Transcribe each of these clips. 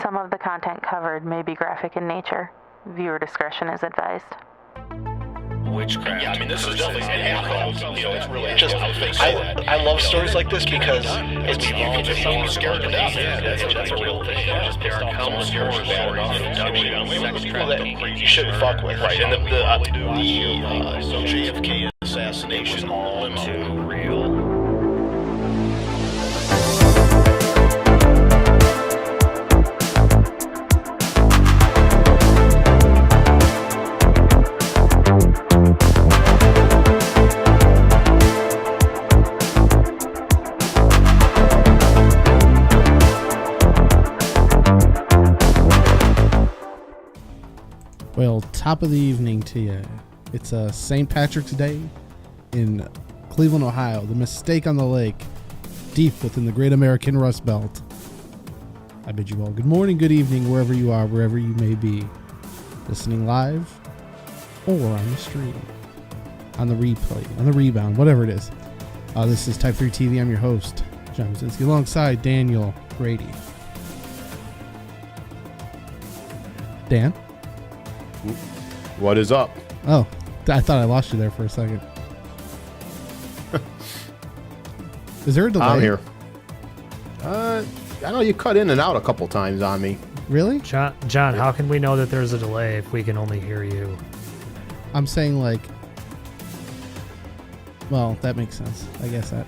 Some of the content covered may be graphic in nature. Viewer discretion is advised. Witchcraft. Yeah, I mean, this is definitely it's really just I love stories like this because it's someone scared to death. Yeah, that's a real thing. Just there are countless Someone horror scared stories to of death. people that You shouldn't fuck with, right? And the JFK assassination limo. too real. Well, top of the evening to you. It's St. Patrick's Day in Cleveland, Ohio. The Mistake on the Lake, deep within the Great American Rust Belt. I bid you all good morning, good evening, wherever you are, wherever you may be, listening live or on the stream, on the replay, on the rebound, whatever it is. This is T3TV. I'm your host, John Brzezinski, alongside Daniel Grady. Dan? What is up? Oh, I thought I lost you there for a second. Is there a delay? I'm here. I know you cut in and out a couple times on me. Really? John, how can we know that there's a delay if we can only hear you? I'm saying like, well, that makes sense. I guess that,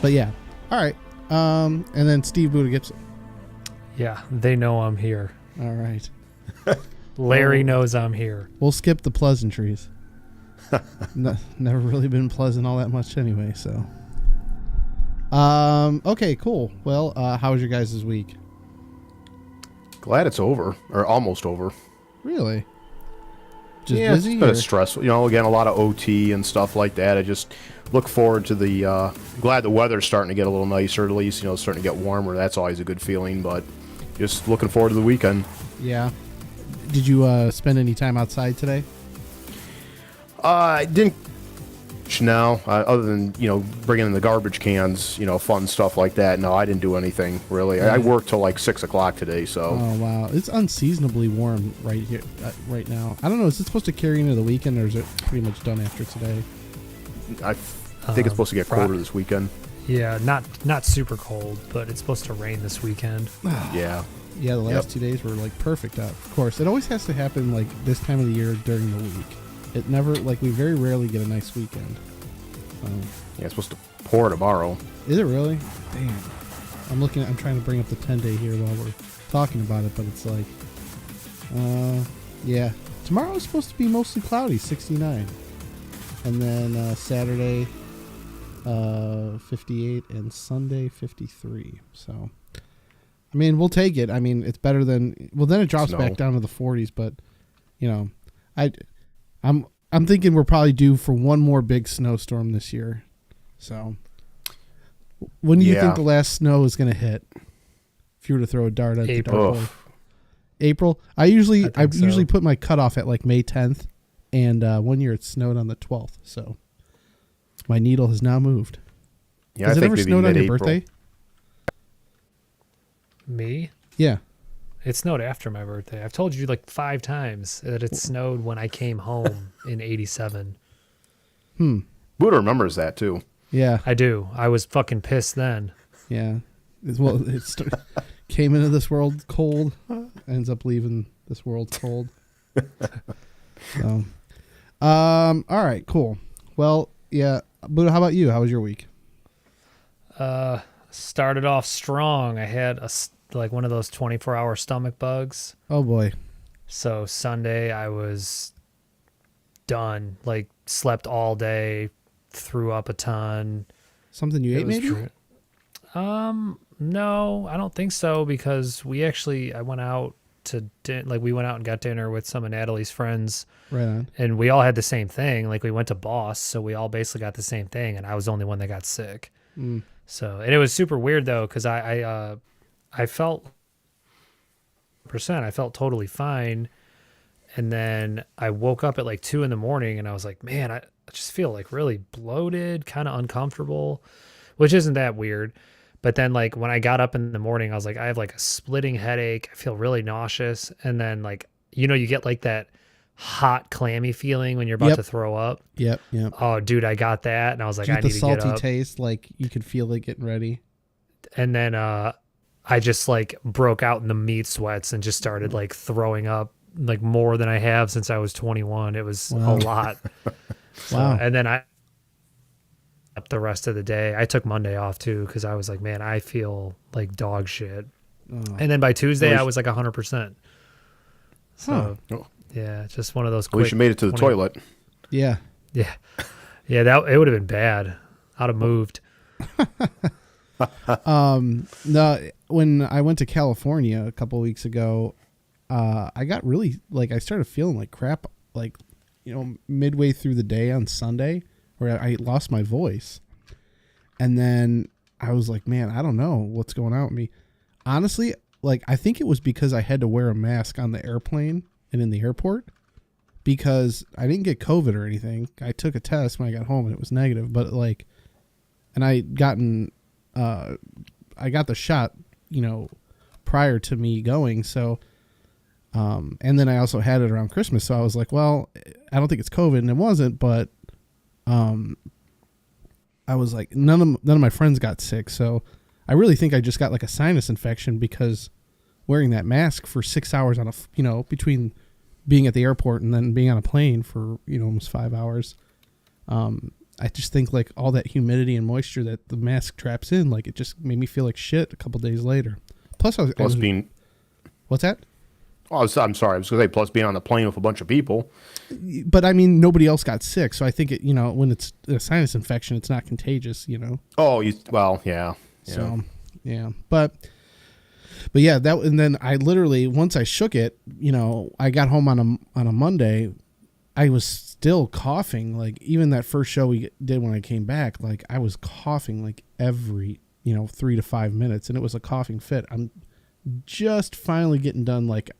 but yeah. All right. And then Steve Buddha Gibson. Yeah, they know I'm here. All right. Larry knows I'm here. We'll skip the pleasantries. Never really been pleasant all that much anyway, so. Okay, cool. Well, how was your guys' week? Glad it's over, or almost over. Really? Just yeah, busy? It's been a stressful. Again, a lot of OT and stuff like that. I just look forward to the. Glad the weather's starting to get a little nicer. At least starting to get warmer. That's always a good feeling. But just looking forward to the weekend. Yeah. Did you spend any time outside today? I didn't. No, other than bringing in the garbage cans, fun stuff like that. No, I didn't do anything really. I worked till like 6 o'clock today. So. Oh wow, it's unseasonably warm right here, right now. I don't know. Is it supposed to carry into the weekend, or is it pretty much done after today? I think it's supposed to get colder this weekend. Yeah, not super cold, but it's supposed to rain this weekend. Yeah. Yeah, the last 2 days were like perfect out. Of course, it always has to happen like this time of the year during the week. It never, we very rarely get a nice weekend. Yeah, it's supposed to pour tomorrow. Is it really? Damn. I'm trying to bring up the 10-day here while we're talking about it, but it's like, yeah. Tomorrow is supposed to be mostly cloudy, 69. And then Saturday, 58, and Sunday, 53. So, I mean, we'll take it. I mean, it's better than, well, then it drops back down to the 40s, but, I'm thinking we're probably due for one more big snowstorm this year. So, when do you think the last snow is going to hit? If you were to throw a dart at the dartboard. April? I usually put my cutoff at like May 10th, and 1 year it snowed on the 12th. So, my needle has now moved. Yeah, Has I it think ever maybe snowed on your mid-April. birthday? Me? Yeah. It snowed after my birthday. I've told you like 5 times that it snowed when I came home in 87. Buddha remembers that too. Yeah. I do. I was fucking pissed then. Yeah. Came into this world cold, ends up leaving this world cold. So, all right, cool. Well, yeah. Buddha, how about you? How was your week? Started off strong. I had one of those 24-hour stomach bugs. Oh boy. So Sunday I was done. Like slept all day, threw up a ton. Something you ate maybe? No, I don't think so, because I went out to we went out and got dinner with some of Natalie's friends. Right on. And we all had the same thing. Like we went to Boss, so we all basically got the same thing, and I was the only one that got sick. So, and it was super weird though, because I felt totally fine, and then I woke up at like 2 a.m. and I was like, man, I just feel like really bloated, kind of uncomfortable, which isn't that weird. But then like when I got up in the morning, I was like, I have like a splitting headache. I feel really nauseous. And then like, you know, you get like that hot clammy feeling when you're about Yep. to throw up. Yep. Oh dude, I got that. And I was like, Did you I get need the to get salty up. taste, like you could feel it getting ready. And then I just like broke out in the meat sweats and just started like throwing up like more than I have since I was 21. It was Wow. a lot. So, Wow. and then I up the rest of the day. I took Monday off too because I was like, man, I feel like dog shit. Oh. And then by Tuesday, At I least- was like 100%. So Oh, yeah, just one of those. at least you made it to the 20 toilet. Yeah. Yeah, yeah, that it would have been bad. I'd have moved. No, when I went to California a couple weeks ago, I got really like I started feeling like crap, like midway through the day on Sunday, where I lost my voice, and then I was like, man, I don't know what's going on with me. Honestly, like I think it was because I had to wear a mask on the airplane and in the airport, because I didn't get COVID or anything. I took a test when I got home and it was negative, but like, and I got the shot, prior to me going. So, and then I also had it around Christmas. So I was like, well, I don't think it's COVID, and it wasn't, but, I was like, none of my friends got sick. So I really think I just got like a sinus infection because wearing that mask for 6 hours on between being at the airport and then being on a plane for, almost 5 hours. I just think like all that humidity and moisture that the mask traps in, like it just made me feel like shit a couple days later. Plus Being, what's that? oh, I'm sorry. I was going to say, plus being on the plane with a bunch of people. But I mean, nobody else got sick. So I think it, when it's a sinus infection, it's not contagious, Oh, well, yeah. So, yeah. But yeah, and then I literally, once I shook it, I got home on a Monday, I was still coughing. Like even that first show we did when I came back, like I was coughing like every, 3 to 5 minutes, and it was a coughing fit. I'm just finally getting done. Like,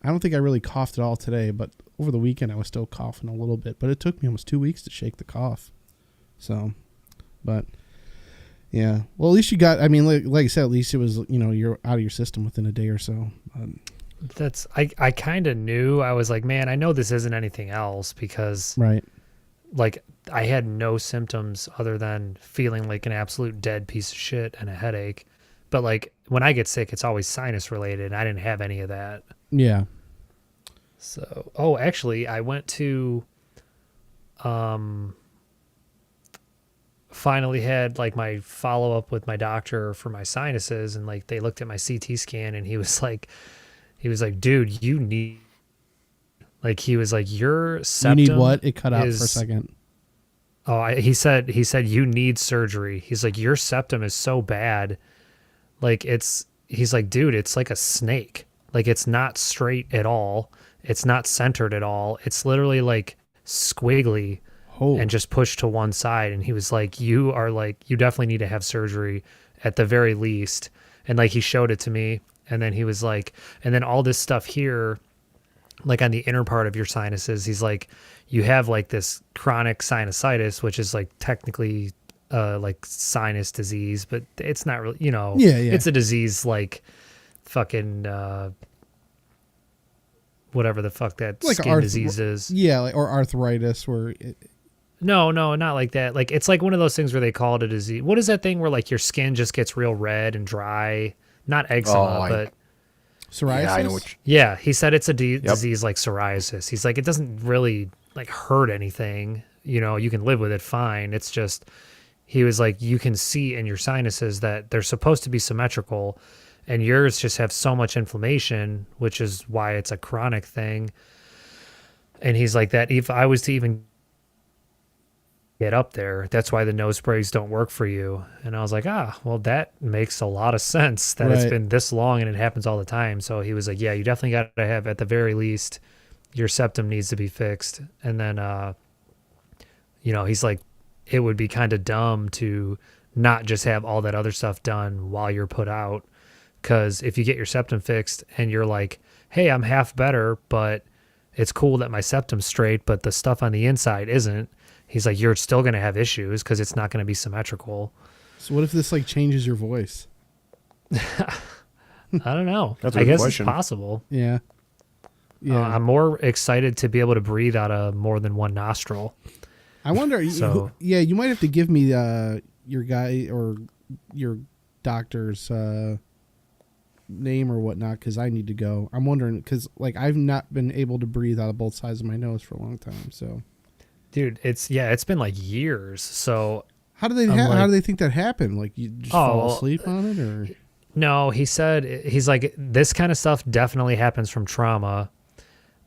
I don't think I really coughed at all today, but over the weekend I was still coughing a little bit, but it took me almost 2 weeks to shake the cough. So, but yeah, well, at least you got, I mean, like I said, at least it was, you're out of your system within a day or so. That's I kind of knew. I was like, man, I know this isn't anything else because Right. like I had no symptoms other than feeling like an absolute dead piece of shit and a headache. But like when I get sick, it's always sinus related, and I didn't have any of that. Yeah. So, actually, I went to, finally had like my follow up with my doctor for my sinuses, and like they looked at my CT scan, and he was like, dude, you need, like, he was like, your septum. You need what? It cut out for a is- second. Oh, he said you need surgery. He's like, your septum is so bad. Like he's like, dude, it's like a snake. Like it's not straight at all. It's not centered at all. It's literally like squiggly Oh. and just pushed to one side. And he was like, you definitely need to have surgery at the very least. And like, he showed it to me. And then he was like, and then all this stuff here, like on the inner part of your sinuses, he's like, you have like this chronic sinusitis, which is like technically like sinus disease, but it's not really, Yeah. it's a disease like fucking whatever the fuck that Like skin disease is. Yeah, or arthritis, where No, not like that. Like it's like one of those things where they call it a disease. What is that thing where like your skin just gets real red and dry? Not eczema, but psoriasis. Yeah, I know what yeah, he said it's a disease like psoriasis. He's like, it doesn't really like hurt anything. You can live with it fine. It's just, he was like, you can see in your sinuses that they're supposed to be symmetrical, and yours just have so much inflammation, which is why it's a chronic thing. And he's like, that if I was to even get up there, that's why the nose sprays don't work for you. And I was like, well, that makes a lot of sense that it's Right. been this long and it happens all the time. So he was like, yeah, you definitely got to have, at the very least, your septum needs to be fixed. And then he's like, it would be kind of dumb to not just have all that other stuff done while you're put out, because if you get your septum fixed and you're like, hey, I'm half better, but it's cool that my septum's straight, but the stuff on the inside isn't, he's like, you're still going to have issues because it's not going to be symmetrical. So what if this like changes your voice? I don't know. That's a I good guess question. it's possible. Yeah. Yeah. I'm more excited to be able to breathe out of more than one nostril. I wonder. So- you might have to give me your guy or your doctor's name or whatnot because I need to go. I'm wondering because like I've not been able to breathe out of both sides of my nose for a long time. So, Dude, it's been like years. So how do they how do they think that happened? Like you just fall asleep on it, or no? He said he's like this kind of stuff definitely happens from trauma.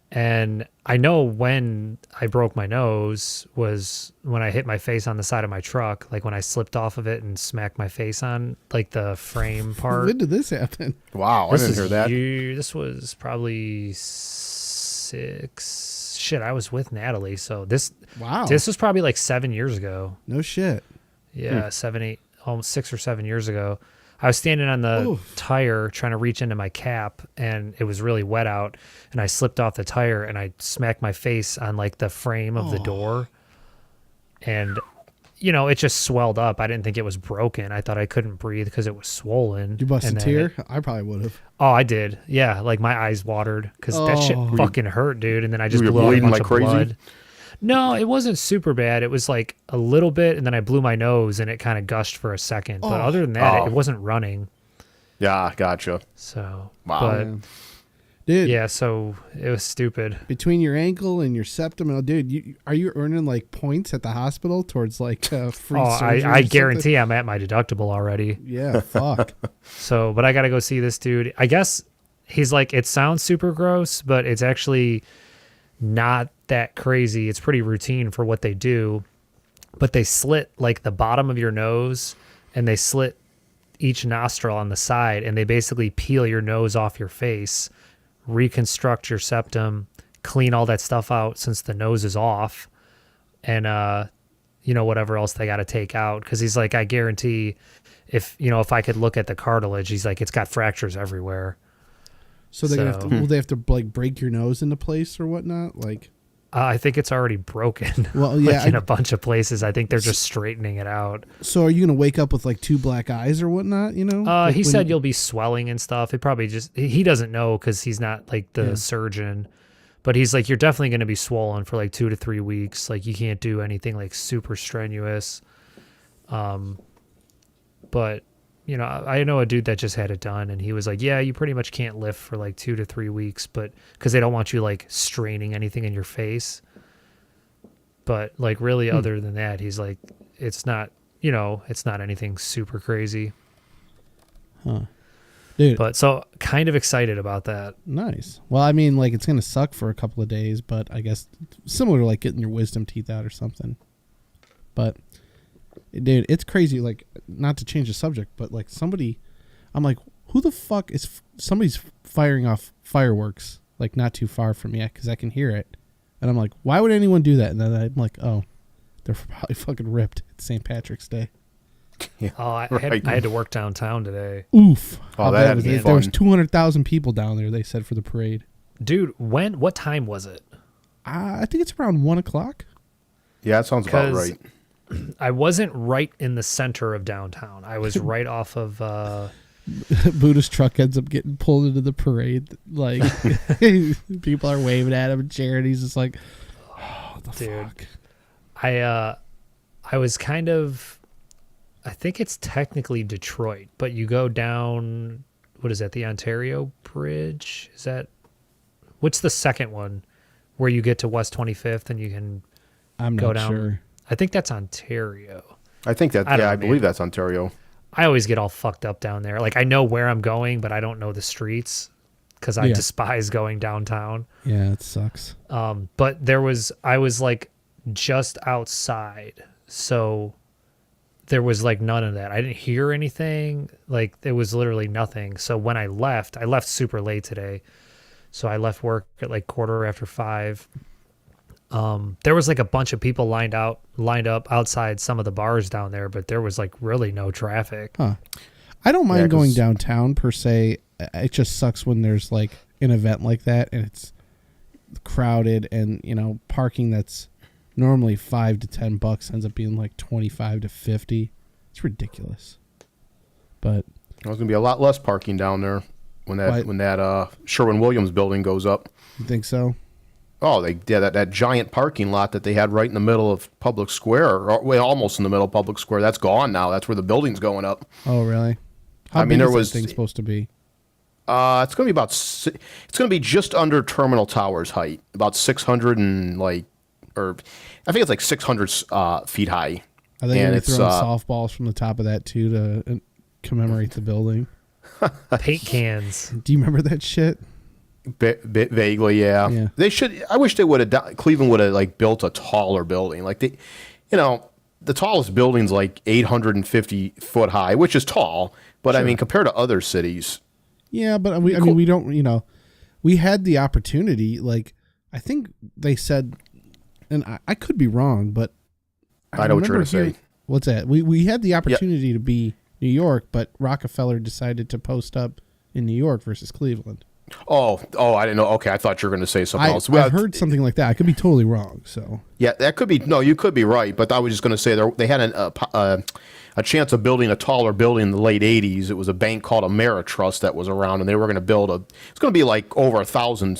And I know when I broke my nose was when I hit my face on the side of my truck, like when I slipped off of it and smacked my face on like the frame part. when did this happen? Wow, I didn't hear that. This was probably I was with Natalie, so this was probably like 7 years ago. No shit. Yeah, 7, 8, almost 6 or 7 years ago. I was standing on the tire trying to reach into my cap, and it was really wet out, and I slipped off the tire, and I smacked my face on like the frame of the door, and it just swelled up. I didn't think it was broken. I thought I couldn't breathe because it was swollen. Did you bust And a then tear? I probably would have. Oh, I did. Yeah, like my eyes watered because that shit fucking hurt, dude. And then I just You were blew out a bleeding bunch like of crazy? blood. No, it wasn't super bad. It was like a little bit, and then I blew my nose, and it kind of gushed for a second. But other than that, it wasn't running. Yeah, gotcha. So, Wow. but Dude, yeah, so it was stupid. between your ankle and your septum, dude, are you earning like points at the hospital towards like free Oh, surgery? I guarantee I'm at my deductible already. Yeah, fuck. So, but I got to go see this dude. I guess he's like, it sounds super gross, but it's actually not that crazy. It's pretty routine for what they do. But they slit like the bottom of your nose, and they slit each nostril on the side, and they basically peel your nose off your face, reconstruct your septum, clean all that stuff out since the nose is off, and whatever else they got to take out. Because he's like, I guarantee if I could look at the cartilage, he's like, it's got fractures everywhere. So they're gonna have to, will they have to like break your nose into place or whatnot? Like, I think it's already broken. Well, yeah, like in a bunch of places. I think they're just straightening it out. so are you gonna wake up with like two black eyes or whatnot? Like He when said you'll be swelling and stuff. It probably he doesn't know because he's not like the Yeah. surgeon. But he's like, you're definitely going to be swollen for like 2 to 3 weeks. Like you can't do anything like super strenuous. But I know a dude that just had it done, and he was like, yeah, you pretty much can't lift for like 2 to 3 weeks, but because they don't want you like straining anything in your face. But like really other than that, he's like, it's not anything super crazy. dude, But so kind of excited about that. nice. Well, I mean, like it's gonna suck for a couple of days, but I guess similar to like getting your wisdom teeth out or something. But dude, it's crazy. Like, not to change the subject, but like I'm like, who the fuck is somebody's firing off fireworks like not too far from me because I can hear it, and I'm like, why would anyone do that? And then I'm like, oh, they're probably fucking ripped. It's St. Patrick's Day. Oh, I Right. had to work downtown today. Oof. Oh, How that bad had was to be it? There was fun. 200,000 people down there. They said for the parade. Dude, what time was it? I think it's around 1:00. Yeah, that sounds about 'Cause- right. I wasn't right in the center of downtown. I was right off of Buddha's truck ends up getting pulled into the parade. Like people are waving at him and cheering. He's just like, oh, what the Dude. fuck? I was kind of, I think it's technically Detroit, but you go down, what is that, the Ontario Bridge? What's the second one where you get to West 25th and you can I'm go not down? sure. I think that's Ontario. I think that. I don't Yeah, know, I believe man. that's Ontario. I always get all fucked up down there. Like I know where I'm going, but I don't know the streets because I Yeah. despise going downtown. Yeah, it sucks. But I was like just outside. So there was like none of that. I didn't hear anything. Like there was literally nothing. So when I left super late today. So I left work at like 5:15. There was like a bunch of people lined up outside some of the bars down there, but there was like really no traffic. Huh. I don't mind Yeah, going 'cause- downtown per se. It just sucks when there's like an event like that and it's crowded and, parking that's normally $5 to $10 ends up being like 25 to 50. It's ridiculous. But There's going to be a lot less parking down there when that Sherwin-Williams building goes up. you think so? Oh, that giant parking lot that they had right in the middle of Public Square, or well, almost in the middle of Public Square. That's gone now. That's where the building's going up. Oh, really? How big is that thing supposed to be? It's going to be it's going to be just under Terminal Tower's height, about 600 and or I think it's like 600 feet high. Are they going to throw softballs from the top of that too to commemorate the building? Paint cans. Do you remember that shit? Vaguely, yeah. They should. I wish they would have. Cleveland would have built a taller building. The tallest building's 850 foot high, which is tall. But sure. I mean, compared to other cities. Yeah, but we don't. We had the opportunity. I think they said, and I could be wrong, but I know what you're going to say. What's that? We had the opportunity to be New York, but Rockefeller decided to post up in New York versus Cleveland. Oh, I didn't know. Okay, I thought you were going to say something else. I've heard something like that. I could be totally wrong. So yeah, that could be. No, you could be right. But I was just going to say they had a chance of building a taller building in the late '80s. It was a bank called Ameritrust that was around, and they were going to build it's going to be over 1,000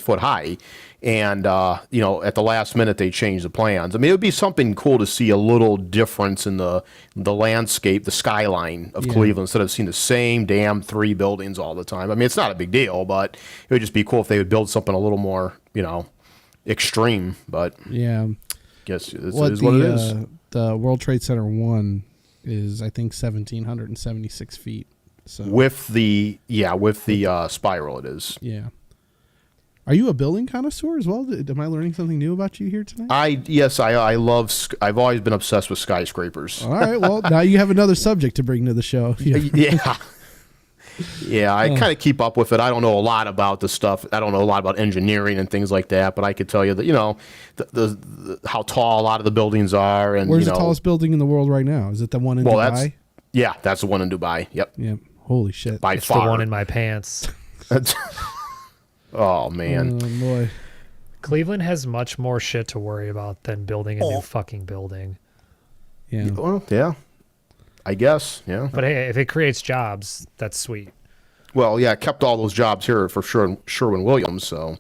foot high. And at the last minute they changed the plans. I mean, it would be something cool to see a little difference in the landscape, the skyline of Cleveland, instead of seeing the same damn 3 buildings all the time. I mean, it's not a big deal, but it would just be cool if they would build something a little more, extreme. But yeah, I guess it is what it is. The World Trade Center 1 is, I think, 1,776 feet. So with the spiral, it is. Yeah. Are you a building connoisseur as well? Am I learning something new about you here tonight? Yes, I love. I've always been obsessed with skyscrapers. All right, well, now you have another subject to bring to the show. Yeah, I kind of keep up with it. I don't know a lot about the stuff. I don't know a lot about engineering and things like that, but I could tell you that the how tall a lot of the buildings are. And where's the tallest building in the world right now? Is it the one in Dubai? That's the one in Dubai. Yep. Holy shit! By far, the one in my pants. Oh, man. Oh, boy. Cleveland has much more shit to worry about than building a new fucking building. Yeah. Well, yeah. I guess, yeah. But hey, if it creates jobs, that's sweet. Well, yeah, it kept all those jobs here for Sherwin-Williams, so.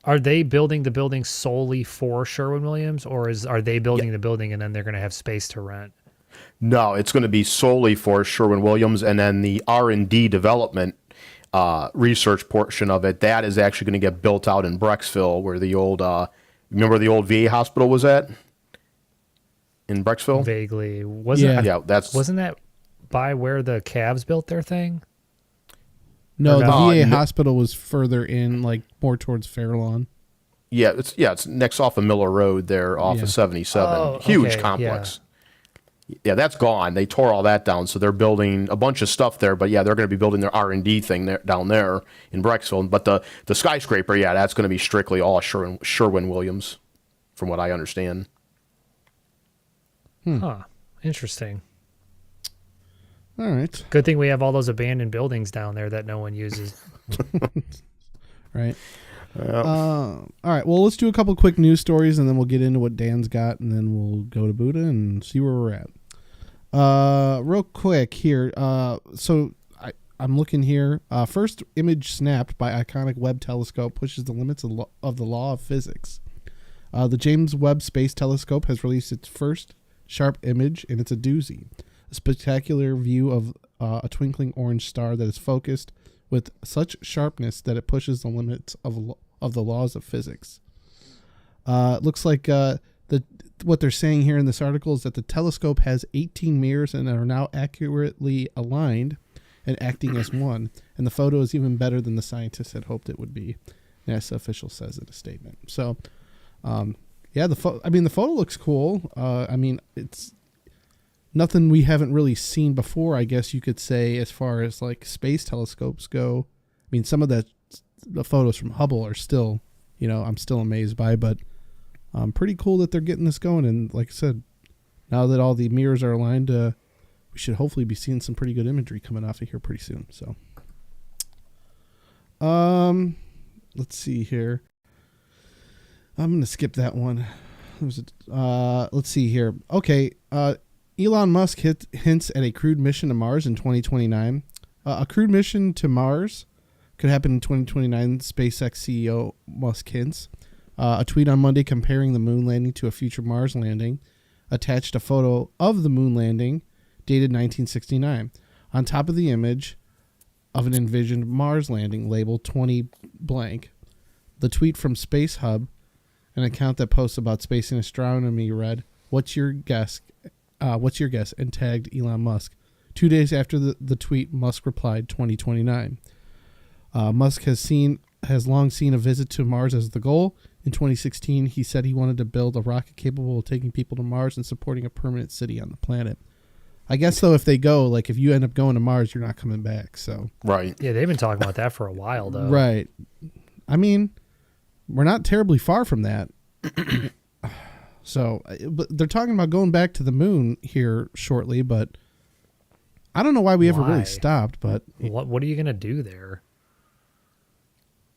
Are they building the building solely for Sherwin-Williams, or are they building the building and then they're going to have space to rent? No, it's going to be solely for Sherwin-Williams, and then the R&D development research portion of it, that is actually going to get built out in Brecksville, where the old remember the old VA hospital was at in Brecksville. Vaguely, wasn't that by where the Cavs built their thing? No, the VA hospital was further in, more towards Fairlawn. Yeah, it's next off of Miller Road there, off of 77. Huge complex. Yeah, that's gone. They tore all that down, so they're building a bunch of stuff there. But yeah, they're going to be building their R&D thing down there in Brecksville. But the skyscraper, that's going to be strictly all Sherwin-Williams, from what I understand. Huh. Interesting. All right. Good thing we have all those abandoned buildings down there that no one uses. Right. All right. Well, let's do a couple quick news stories, and then we'll get into what Dan's got, and then we'll go to Buddha and see where we're at. Real quick here. So I'm looking here. First image snapped by iconic Webb telescope pushes the limits of the law of physics. The James Webb Space Telescope has released its first sharp image, and it's a doozy. A spectacular view of a twinkling orange star that is focused with such sharpness that it pushes the limits of the laws of physics. It looks like what they're saying here in this article is that the telescope has 18 mirrors and are now accurately aligned and acting as one. And the photo is even better than the scientists had hoped it would be, NASA official says in a statement. So, the photo looks cool. It's nothing we haven't really seen before, I guess you could say, as far as space telescopes go. I mean, some of the photos from Hubble are still, I'm still amazed by, but pretty cool that they're getting this going. And like I said, now that all the mirrors are aligned, we should hopefully be seeing some pretty good imagery coming off of here pretty soon. So, let's see here. I'm going to skip that one. Let's see here. Okay. Elon Musk hints at a crewed mission to Mars in 2029. A crewed mission to Mars could happen in 2029, SpaceX CEO Musk hints. A tweet on Monday comparing the moon landing to a future Mars landing attached a photo of the moon landing dated 1969. On top of the image of an envisioned Mars landing labeled 20 blank. The tweet from Space Hub, an account that posts about space and astronomy, read, What's your guess? And tagged Elon Musk. 2 days after the tweet, Musk replied 2029. Musk has long seen a visit to Mars as the goal. In 2016, he said he wanted to build a rocket capable of taking people to Mars and supporting a permanent city on the planet. I guess, though, if they go, like, if you end up going to Mars, you're not coming back, so. Right. Yeah, they've been talking about that for a while, though. Right. I mean, we're not terribly far from that. So, but they're talking about going back to the moon here shortly, but I don't know why we ever really stopped, but. What are you going to do there?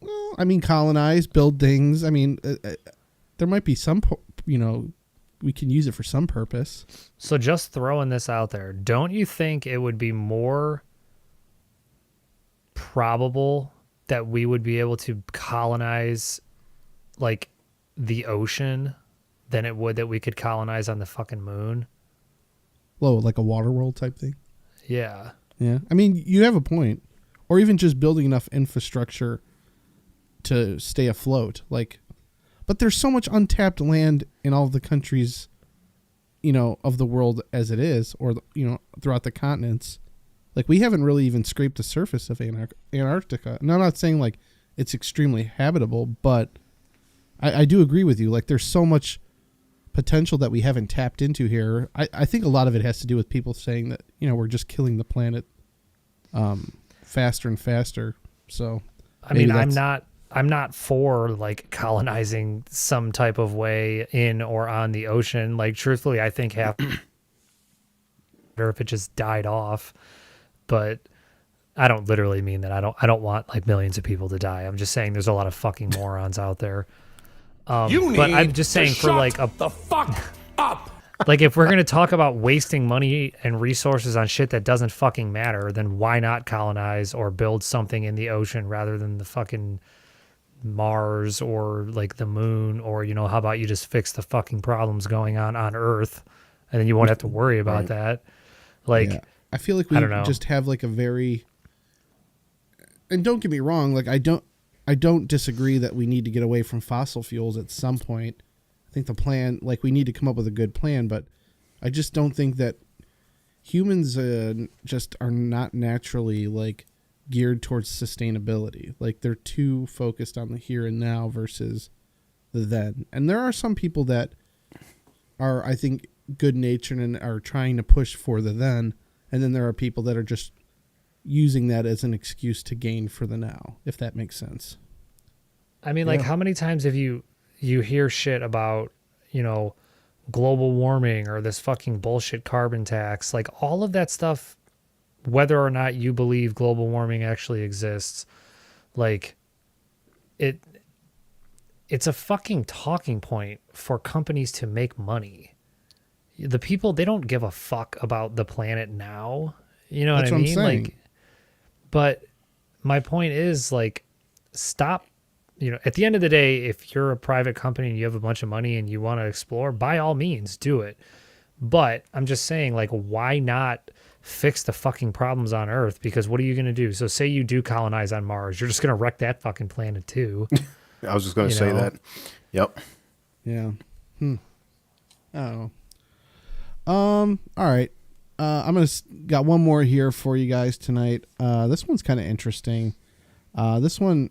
Well, I mean, colonize, build things. I mean, there might be some, we can use it for some purpose. So just throwing this out there, don't you think it would be more probable that we would be able to colonize, like, the ocean than it would that we could colonize on the fucking moon? Whoa, like a water world type thing? Yeah. Yeah. I mean, you have a point. Or even just building enough infrastructure to stay afloat. Like, but there's so much untapped land in all of the countries, of the world as it is, or, throughout the continents. Like, we haven't really even scraped the surface of Antarctica. And I'm not saying, like, it's extremely habitable, but I do agree with you. Like, there's so much potential that we haven't tapped into here. I think a lot of it has to do with people saying that, we're just killing the planet faster and faster. So, I mean, I'm not for, like, colonizing some type of way in or on the ocean. Like, truthfully, I think half or if it just died off. But I don't literally mean that. I don't want, like, millions of people to die. I'm just saying there's a lot of fucking morons out there. But I'm just saying for, like, the fuck up. Like, if we're going to talk about wasting money and resources on shit that doesn't fucking matter, then why not colonize or build something in the ocean rather than the fucking Mars or, like, the moon? Or, how about you just fix the fucking problems going on Earth and then you won't have to worry about that. Like, yeah. I feel like we just have, like, a very, and don't get me wrong, like, I don't disagree that we need to get away from fossil fuels at some point. I think the plan, like, we need to come up with a good plan, but I just don't think that humans just are not naturally, like, geared towards sustainability. Like, they're too focused on the here and now versus the then. And there are some people that are, I think, good natured and are trying to push for the then. And then there are people that are just using that as an excuse to gain for the now, if that makes sense. I mean, like, how many times have you hear shit about, global warming or this fucking bullshit carbon tax? Like, all of that stuff, whether or not you believe global warming actually exists, like, it's a fucking talking point for companies to make money. The people, they don't give a fuck about the planet now. You know what I mean? Like, but my point is, like, stop. At the end of the day, if you're a private company and you have a bunch of money and you want to explore, by all means, do it. But I'm just saying, like, why not fix the fucking problems on Earth? Because what are you going to do? So say you do colonize on Mars, you're just going to wreck that fucking planet too. I was just going to say that. Yep. Yeah. Oh. All right. Got one more here for you guys tonight. This one's kind of interesting. This one,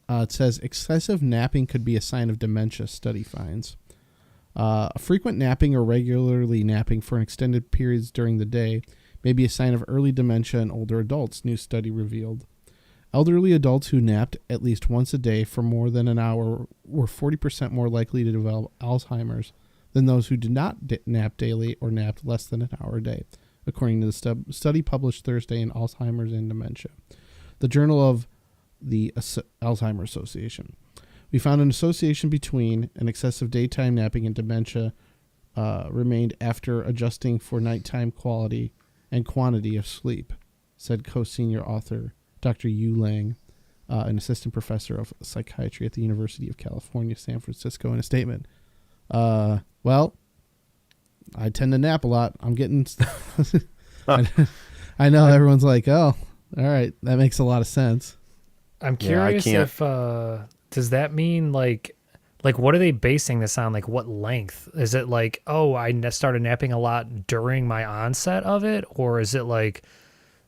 it says excessive napping could be a sign of dementia, study finds. Frequent napping or regularly napping for an extended periods during the day may be a sign of early dementia in older adults, new study revealed. Elderly adults who napped at least once a day for more than an hour were 40% more likely to develop Alzheimer's than those who did not nap daily or napped less than an hour a day, according to the study published Thursday in Alzheimer's and Dementia, the Journal of the Alzheimer's Association. We found an association between an excessive daytime napping and dementia remained after adjusting for nighttime quality and quantity of sleep, said co-senior author Dr. Yu Lang, an assistant professor of psychiatry at the University of California, San Francisco, in a statement. Well, I tend to nap a lot. I'm getting... I know everyone's like, oh, all right, that makes a lot of sense. I'm curious if does that mean like what are they basing this on? Like what length? Is it like, oh, I started napping a lot during my onset of it? Or is it like,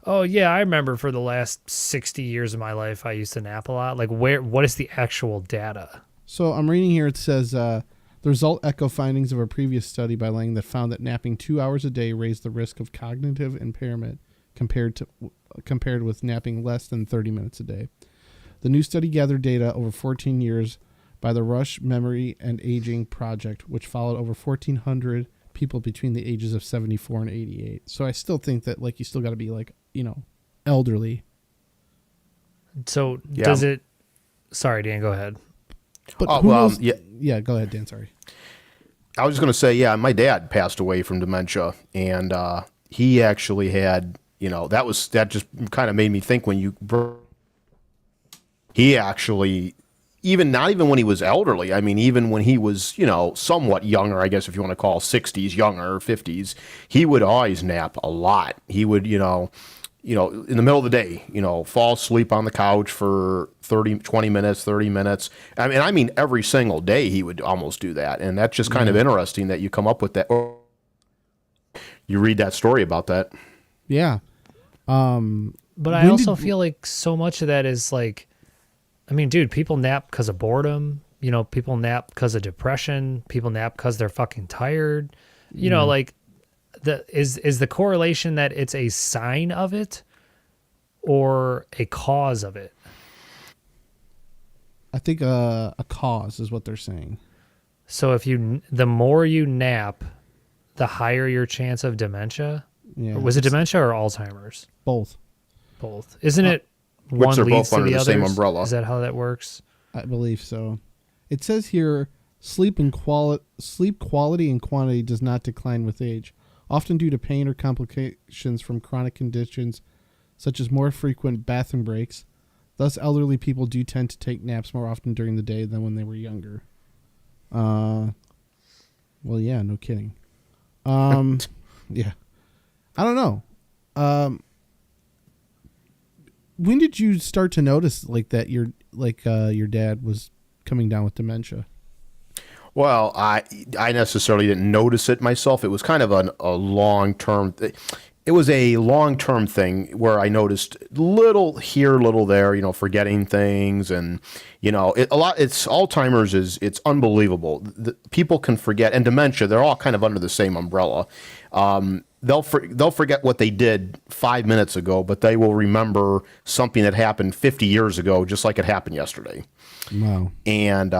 oh yeah, I remember for the last 60 years of my life I used to nap a lot? Like what is the actual data? So I'm reading here, it says the result echo findings of a previous study by Lang that found that napping 2 hours a day raised the risk of cognitive impairment compared with napping less than 30 minutes a day. The new study gathered data over 14 years by the Rush Memory and Aging Project, which followed over 1,400 people between the ages of 74 and 88. So I still think that, like, you still got to be, like, you know, elderly. So does it... Sorry, Dan, go ahead. But who knows? Yeah, go ahead, Dan, sorry. I was just going to say, yeah, my dad passed away from dementia, and he actually had, you know, that just kind of made me think when you... He actually, not even when he was elderly, I mean, even when he was, you know, somewhat younger, I guess if you want to call 60s younger, 50s, he would always nap a lot. He would, you know, in the middle of the day, you know, fall asleep on the couch for 20 minutes, 30 minutes. I mean, every single day he would almost do that. And that's just kind of interesting that you come up with that. You read that story about that. Yeah. But I also feel like so much of that is like, I mean, dude, people nap because of boredom. You know, people nap because of depression. People nap because they're fucking tired. You know, like, is the correlation that it's a sign of it or a cause of it? I think a cause is what they're saying. So the more you nap, the higher your chance of dementia. Yeah. Was it dementia or Alzheimer's? Both. Isn't it? Which are both under the others? same umbrella. Is that how that works? I believe so. It says here, sleep quality and quantity does not decline with age, often due to pain or complications from chronic conditions such as more frequent bathroom breaks. Thus, elderly people do tend to take naps more often during the day than when they were younger. Well, yeah, no kidding. Yeah. I don't know. When did you start to notice like that your dad was coming down with dementia? Well, I necessarily didn't notice it myself. It was kind of a long-term. It was a long-term thing where I noticed little here, little there. You know, forgetting things, and you know, It's Alzheimer's it's unbelievable. People can forget, and dementia. They're all kind of under the same umbrella. They'll forget what they did 5 minutes ago, but they will remember something that happened 50 years ago, just like it happened yesterday. Wow. And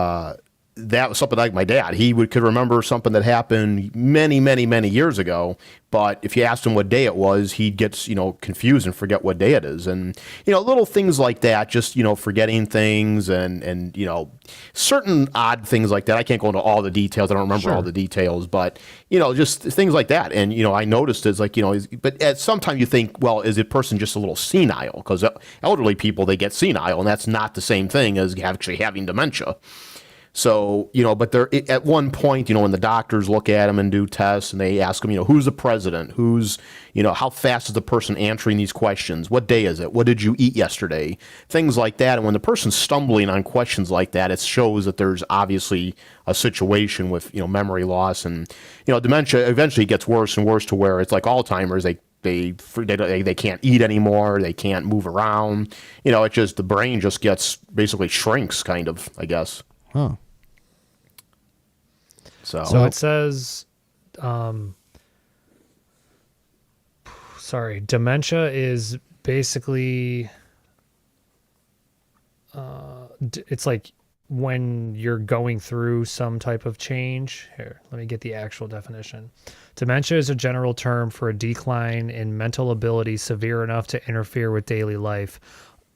that was something like my dad. He could remember something that happened many, many, many years ago, but if you asked him what day it was, he gets, you know, confused and forget what day it is. And, you know, little things like that, just, you know, forgetting things and you know, certain odd things like that. I can't go into all the details. I don't remember all the details, but, you know, just things like that. And, you know, I noticed it's like, you know, but at some time you think, well, is a person just a little senile? Because elderly people, they get senile, and that's not the same thing as actually having dementia. So, you know, but at one point, you know, when the doctors look at him and do tests and they ask him, you know, who's the president? Who's, you know, how fast is the person answering these questions? What day is it? What did you eat yesterday? Things like that. And when the person's stumbling on questions like that, it shows that there's obviously a situation with, you know, memory loss. And, you know, dementia eventually gets worse and worse to where it's like Alzheimer's. They can't eat anymore. They can't move around. You know, it just, the brain just gets basically shrinks kind of, I guess. Huh. So it says, dementia is basically, it's like when you're going through some type of change. Here, let me get the actual definition. Dementia is a general term for a decline in mental ability severe enough to interfere with daily life,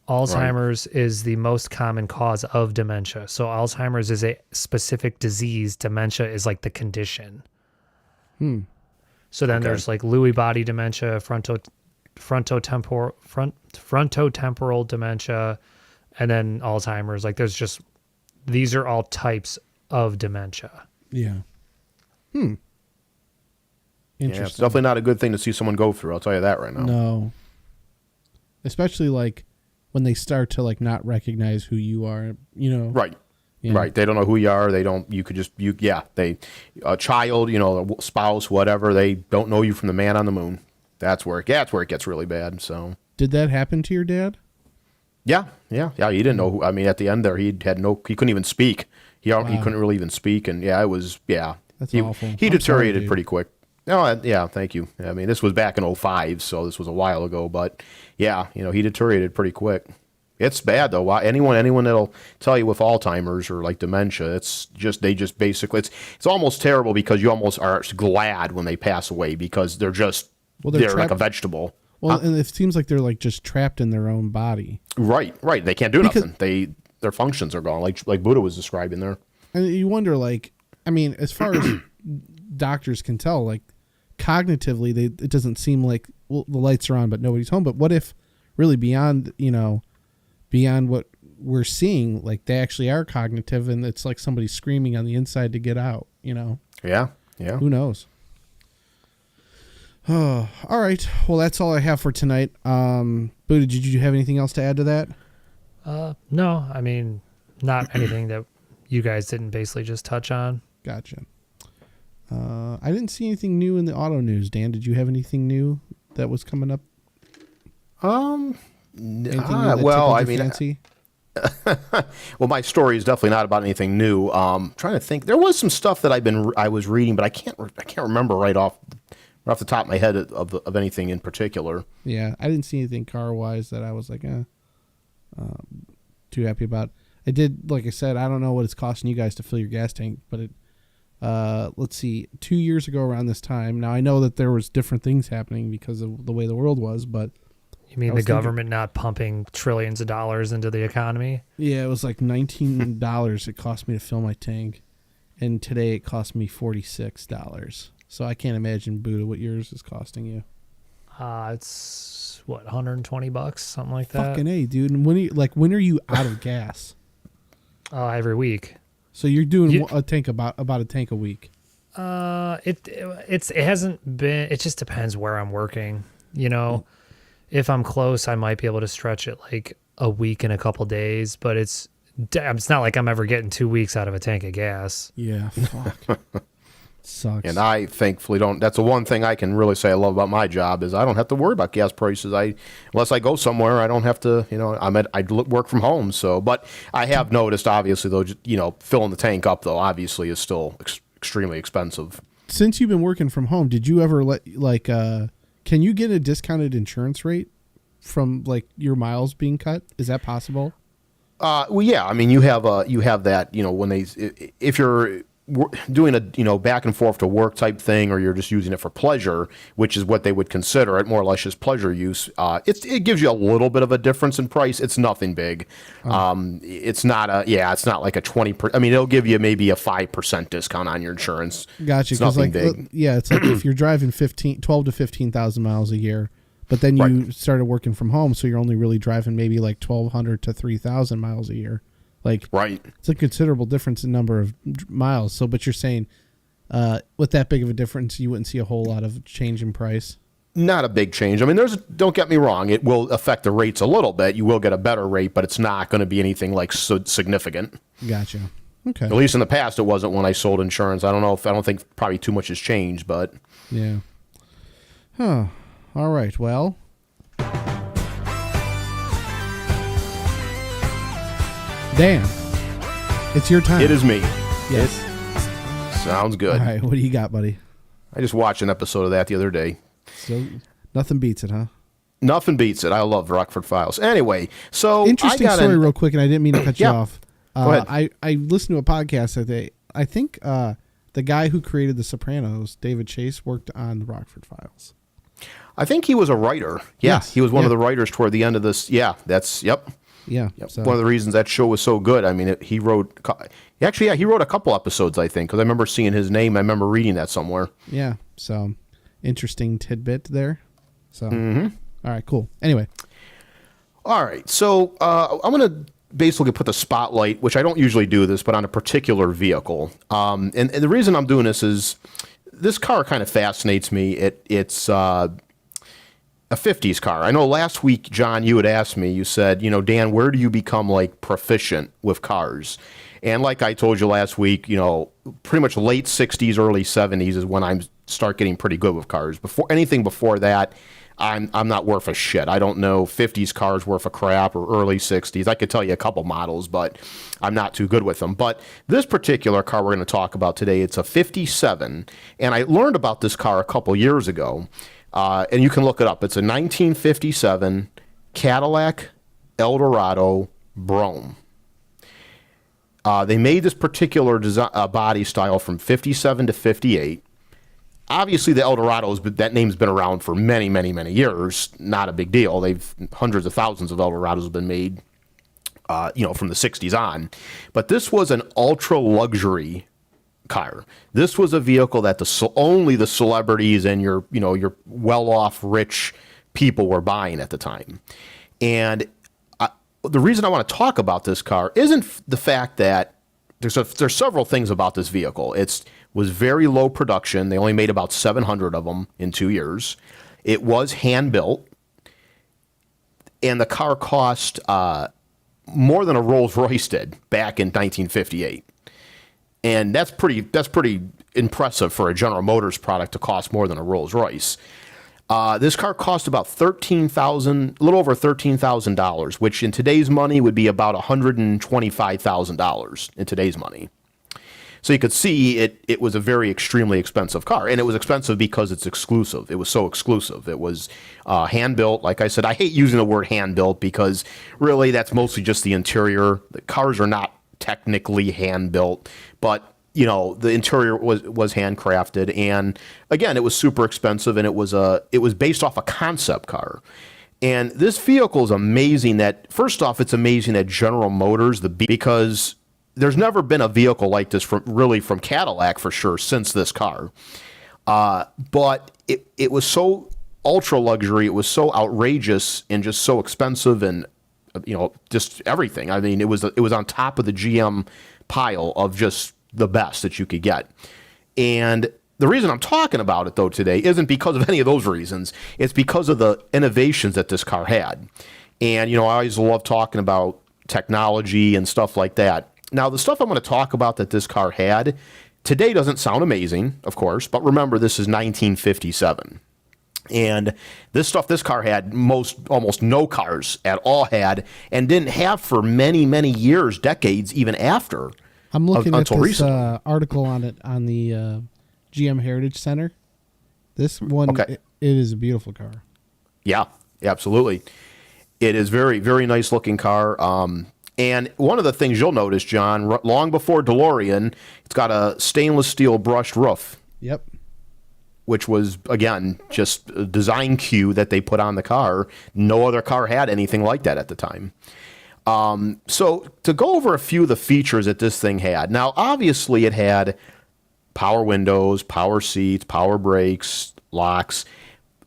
Alzheimer's is the most common cause of dementia. So Alzheimer's is a specific disease. Dementia is like the condition. So then there's like Lewy body dementia, frontotemporal dementia, and then Alzheimer's. Like these are all types of dementia. Yeah. Yeah, it's Interesting. definitely not a good thing to see someone go through. I'll tell you that right now. No. Especially like when they start to like not recognize who you are, Right. Yeah. Right. They don't know who you are. They don't, a child, a spouse, whatever, they don't know you from the man on the moon. That's where it gets really bad. So, Did that happen to your dad? yeah. He didn't know who, I mean, at the end there, he couldn't even speak. He couldn't really even speak. And it was, That's awful. He I'm deteriorated sorry, pretty quick. No, yeah, thank you. I mean, this was back in 2005, so this was a while ago, but yeah, he deteriorated pretty quick. It's bad though. Anyone that'll tell you with Alzheimer's or like dementia, it's almost terrible because you almost are glad when they pass away because they're like trapped. a vegetable. Well, and it seems like they're like just trapped in their own body. Right. They can't do nothing. Their functions are gone, like Buddha was describing there. And you wonder, like, I mean, as far as doctors can tell, like, cognitively, it doesn't seem like the lights are on, but nobody's home. But what if really beyond what we're seeing, like they actually are cognitive and it's like somebody screaming on the inside to get out, Yeah. Who knows? Oh, all right. Well, that's all I have for tonight. Buddha, did you have anything else to add to that? No, I mean, not anything that you guys didn't basically just touch on. Gotcha. I didn't see anything new in the auto news. Dan, did you have anything new that was coming up? Anything new that tickled your fancy? Well, my story is definitely not about anything new. Trying to think, there was some stuff that I was reading, but I can't remember right off the top of my head of anything in particular. Yeah, I didn't see anything car wise that I was like, too happy about. I did, like I said, I don't know what it's costing you guys to fill your gas tank, but it. Let's see, 2 years ago around this time. Now I know that there was different things happening because of the way the world was, but you mean the government not pumping trillions of dollars into the economy? Yeah, it was like $19 it cost me to fill my tank, and today it cost me $46. So I can't imagine, Buddha, what yours is costing you. It's what, $120, something like that. Fucking A, dude. And when are you out of gas? Every week. So you're doing a tank about a tank a week. It hasn't been. It just depends where I'm working. If I'm close, I might be able to stretch it like a week and a couple days. But it's not like I'm ever getting 2 weeks out of a tank of gas. Yeah, fuck. Sucks. And I thankfully don't. That's the one thing I can really say I love about my job is I don't have to worry about gas prices. Unless I go somewhere, I don't have to. I work from home. So, but I have noticed, obviously, though, filling the tank up though, obviously, is still extremely expensive. Since you've been working from home, did you ever can you get a discounted insurance rate from like your miles being cut? Is that possible? Well, yeah. I mean, you have that. When if you're doing a back and forth to work type thing, or you're just using it for pleasure, which is what they would consider it, more or less just pleasure use. It gives you a little bit of a difference in price. It's nothing big. It's not like a 20%. I mean, it'll give you maybe a 5% discount on your insurance. Gotcha. It's nothing big. Yeah, it's like if you're driving 12 to 15,000 miles a year, but then you started working from home, so you're only really driving maybe like 1,200 to 3,000 miles a year. It's a considerable difference in number of miles. So, but you're saying with that big of a difference, you wouldn't see a whole lot of change in price? Not a big change. I mean, don't get me wrong. It will affect the rates a little bit. You will get a better rate, but it's not going to be anything like so significant. Gotcha. Okay. At least in the past, it wasn't when I sold insurance. I don't think probably too much has changed, but. Yeah. Huh. All right. Well. Dan, it's your time. It is me. Yes. Sounds good. All right, what do you got, buddy? I just watched an episode of that the other day. So nothing beats it, huh? Nothing beats it. I love Rockford Files. Anyway, so interesting story, real quick, and I didn't mean to cut you off. Go ahead. I listened to a podcast that I think the guy who created The Sopranos, David Chase, worked on the Rockford Files. I think he was a writer. Yeah, Yes, he was one of yeah. the writers toward the end of this. Yeah, yep. Yeah. Yep. So, One of the reasons that show was so good. I mean, he wrote. Actually, yeah, he wrote a couple episodes, I think, because I remember seeing his name. I remember reading that somewhere. yeah. So interesting tidbit there. So, Mm-hmm. all right, cool. Anyway, All right, so I'm going to basically put the spotlight, which I don't usually do this, but on a particular vehicle. And the reason I'm doing this is this car kind of fascinates me. It's a 50s car. I know last week, John, you had asked me, you said, Dan, where do you become like proficient with cars? And like I told you last week, pretty much late 60s, early 70s is when I start getting pretty good with cars. Anything before that, I'm not worth a shit. I don't know 50s cars worth a crap or early 60s. I could tell you a couple models, but I'm not too good with them. But this particular car we're going to talk about today, it's a 57. And I learned about this car a couple years ago. And you can look it up. It's a 1957 Cadillac Eldorado Brougham. They made this particular body style from 57 to 58. Obviously, the Eldorados, that name's been around for many, many, many years. Not a big deal. Hundreds of thousands of Eldorados have been made, from the 60s on. But this was an ultra luxury car. This was a vehicle that only the celebrities and your well-off, rich people were buying at the time. And the reason I want to talk about this car isn't the fact that there's several things about this vehicle. It was very low production. They only made about 700 of them in 2 years. It was hand built, and the car cost more than a Rolls Royce did back in 1958. And that's pretty impressive for a General Motors product to cost more than a Rolls Royce. This car cost about a little over $13,000, which in today's money would be about $125,000 in today's money. So you could see it was a very extremely expensive car, and it was expensive because it's exclusive. It was so exclusive. It was hand built. Like I said, I hate using the word hand built because really that's mostly just the interior. The cars are not technically hand built, but the interior was handcrafted, and again, it was super expensive, and it was based off a concept car. And this vehicle is amazing. First off, it's amazing that General Motors, because there's never been a vehicle like this from Cadillac for sure since this car. But it was so ultra luxury, it was so outrageous and just so expensive, and just everything. I mean, it was on top of the GM pile of just the best that you could get. And the reason I'm talking about it, though, today isn't because of any of those reasons. It's because of the innovations that this car had. And, I always love talking about technology and stuff like that. Now, the stuff I'm going to talk about that this car had today doesn't sound amazing, of course, but remember, this is 1957. And this stuff this car had almost no cars at all had, and didn't have for many, many years, decades, even after. I'm looking at until this recently. article on it on the GM Heritage Center. This one, Okay. it is a beautiful car. Yeah, absolutely. It is very, very nice looking car. And one of the things you'll notice, John, long before DeLorean, it's got a stainless steel brushed roof, Yep. which was, again, just a design cue that they put on the car. No other car had anything like that at the time. So to go over a few of the features that this thing had. Now, obviously, it had power windows, power seats, power brakes, locks.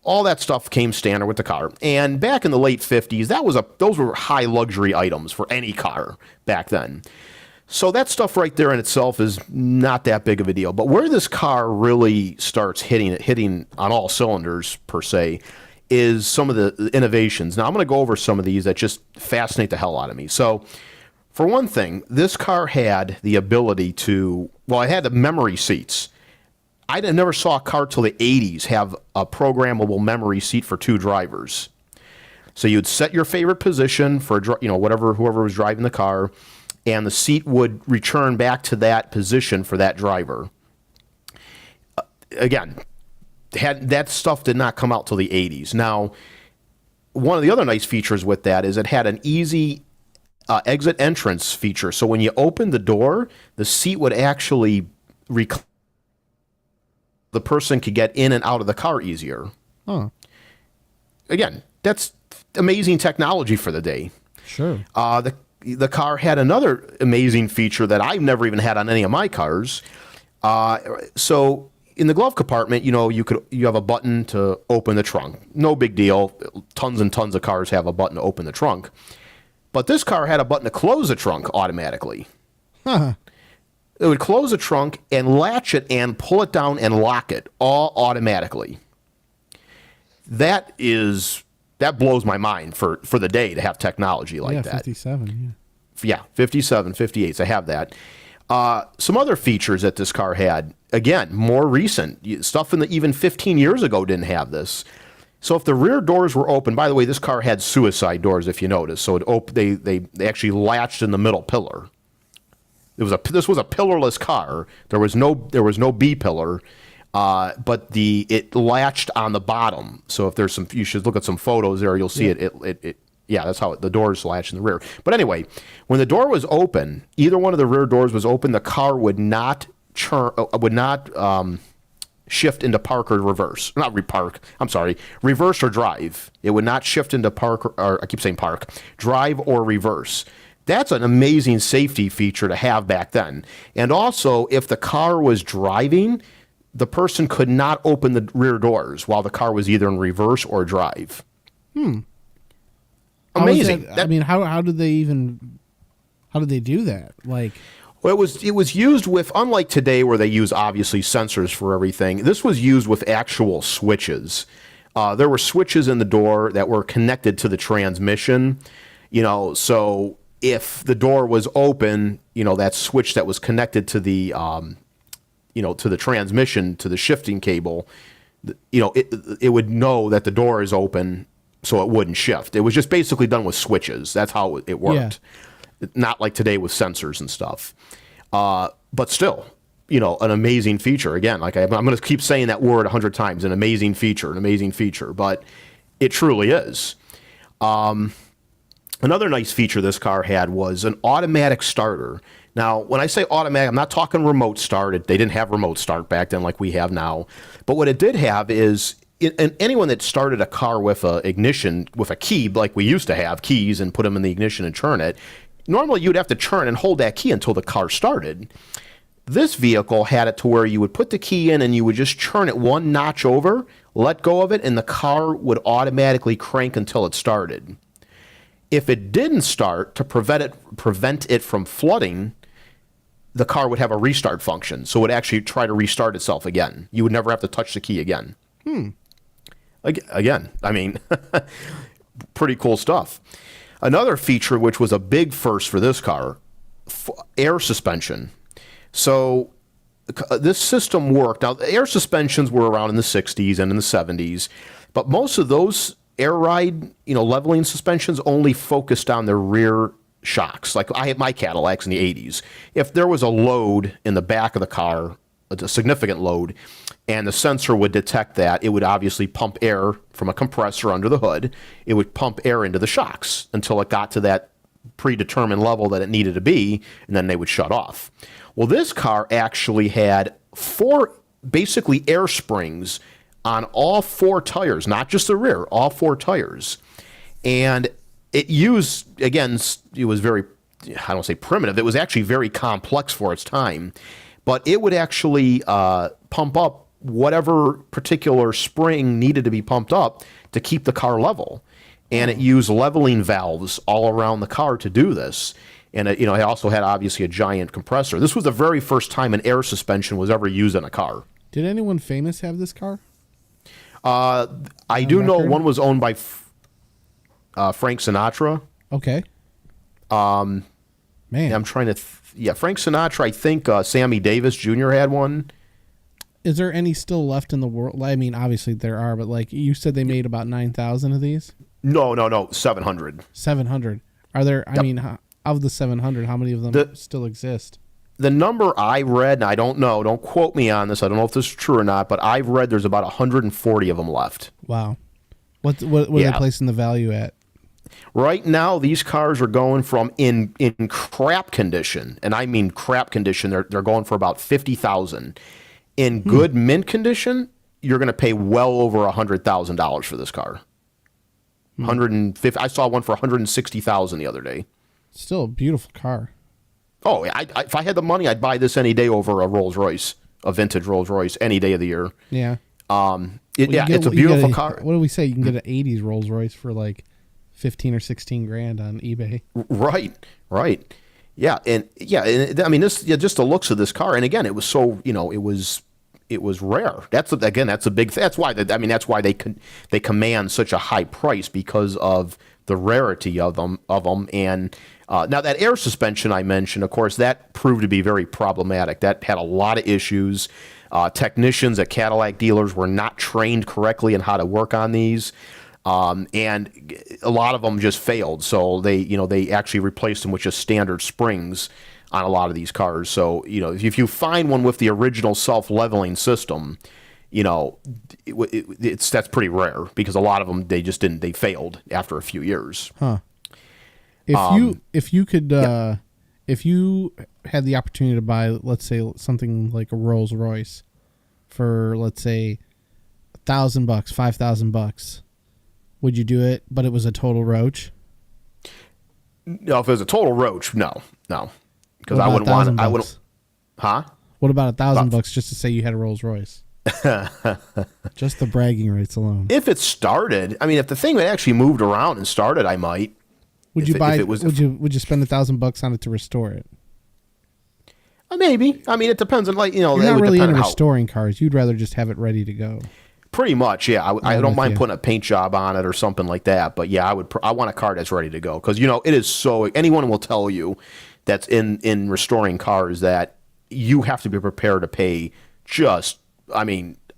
All that stuff came standard with the car. And back in the late 50s, those were high luxury items for any car back then. So that stuff right there in itself is not that big of a deal. But where this car really starts hitting on all cylinders, per se, is some of the innovations. Now, I'm going to go over some of these that just fascinate the hell out of me. So, for one thing, this car had the ability it had the memory seats. I never saw a car till the 80s have a programmable memory seat for two drivers. So you'd set your favorite position for whoever was driving the car, and the seat would return back to that position for that driver. Again, that stuff did not come out till the 80s. Now, one of the other nice features with that is it had an easy exit entrance feature. So when you opened the door, the seat would actually the person could get in and out of the car easier. Oh, again, that's amazing technology for the day. Sure. The car had another amazing feature that I've never even had on any of my cars. So in the glove compartment, you have a button to open the trunk. No big deal. Tons and tons of cars have a button to open the trunk. But this car had a button to close the trunk automatically. Huh. It would close the trunk and latch it and pull it down and lock it all automatically. That blows my mind for the day to have technology like that. 57, Yeah, 57, 58s. I have that. Some other features that this car had, again, more recent. Stuff even 15 years ago didn't have this. So if the rear doors were open, by the way, this car had suicide doors, if you notice. So they actually latched in the middle pillar. This was a pillarless car. There was no B pillar, but it latched on the bottom. So if you should look at some photos there, you'll see it. Yeah, that's how the doors latch in the rear. But anyway, when the door was open, either one of the rear doors was open, the car would not shift into park or reverse. Not repark. I'm sorry, reverse or drive. It would not shift into park or I keep saying park, drive or reverse. That's an amazing safety feature to have back then. And also, if the car was driving, the person could not open the rear doors while the car was either in reverse or drive. Amazing. How did they do that? Like, well, it was used with, unlike today where they use obviously sensors for everything, this was used with actual switches. There were switches in the door that were connected to the transmission, so if the door was open, that switch that was connected to the, to the transmission, to the shifting cable, it would know that the door is open so it wouldn't shift. It was just basically done with switches. That's how it worked. Yeah. Not like today with sensors and stuff. But still, an amazing feature. Again, like I'm going to keep saying that word 100 times, an amazing feature, but it truly is. Another nice feature this car had was an automatic starter. Now, when I say automatic, I'm not talking remote start. They didn't have remote start back then like we have now. But what it did have is, and anyone that started a car with a ignition, with a key, like we used to have keys and put them in the ignition and turn it, normally you'd have to turn and hold that key until the car started. This vehicle had it to where you would put the key in and you would just turn it one notch over, let go of it, and the car would automatically crank until it started. If it didn't start, to prevent it from flooding, the car would have a restart function. So it would actually try to restart itself again. You would never have to touch the key again. Again, pretty cool stuff. Another feature, which was a big first for this car, air suspension. So this system worked. Now, air suspensions were around in the 60s and in the 70s, but most of those air ride, leveling suspensions only focused on the rear shocks. Like I had my Cadillacs in the 80s. If there was a load in the back of the car, a significant load, and the sensor would detect that, it would obviously pump air from a compressor under the hood. It would pump air into the shocks until it got to that predetermined level that it needed to be, and then they would shut off. Well, this car actually had 4 basically air springs on all 4 tires, not just the rear, all 4 tires. And it used, again, it was very, I don't say primitive, it was actually very complex for its time, but it would actually pump up whatever particular spring needed to be pumped up to keep the car level. And it used leveling valves all around the car to do this. And it also had obviously a giant compressor. This was the very first time an air suspension was ever used in a car. Did anyone famous have this car? I do know one was owned by Frank Sinatra. Okay. Man, I'm trying to. Frank Sinatra. I think Sammy Davis Jr. had one. Is there any still left in the world? I mean, obviously there are, but like you said, they made about 9,000 of these. No, 700. 700. Are there? I mean, of the 700, how many of them still exist? The number I read, and I don't know, don't quote me on this, I don't know if this is true or not, but I've read there's about 140 of them left. Wow. What are they placing the value at? Right now, these cars are going from in crap condition, and I mean crap condition, they're going for about $50,000. In good mint condition, you're going to pay well over $100,000 for this car. 150. I saw one for 160,000 the other day. Still a beautiful car. Oh, if I had the money, I'd buy this any day over a Rolls Royce, a vintage Rolls Royce, any day of the year. Yeah. It's a beautiful car. What do we say? You can get an 80s Rolls Royce for like 15 or 16 grand on eBay. Right. Yeah, I mean, this, just the looks of this car, and again, it was so, it was rare. That's a big. That's why they command such a high price, because of the rarity of them. And now that air suspension I mentioned, of course, that proved to be very problematic. That had a lot of issues. Technicians at Cadillac dealers were not trained correctly in how to work on these. And a lot of them just failed. So they actually replaced them with just standard springs on a lot of these cars. So, if you find one with the original self-leveling system, that's pretty rare, because a lot of them, they failed after a few years. Huh. If you could, if you had the opportunity to buy, let's say, something like a Rolls Royce for, let's say, $1,000, $5,000, would you do it? But it was a total roach. No, if it was a total roach, no, because I wouldn't want it. I wouldn't. Huh? What about $1,000 just to say you had a Rolls Royce? Just the bragging rights alone. If it started, if the thing actually moved around and started, I might. Would you Would you spend $1,000 on it to restore it? Maybe. It depends on You're not really into restoring cars. You'd rather just have it ready to go. Pretty much, yeah. I don't mind putting a paint job on it or something like that. But yeah, I want a car that's ready to go, because it is so. Anyone will tell you that's in restoring cars that you have to be prepared to pay.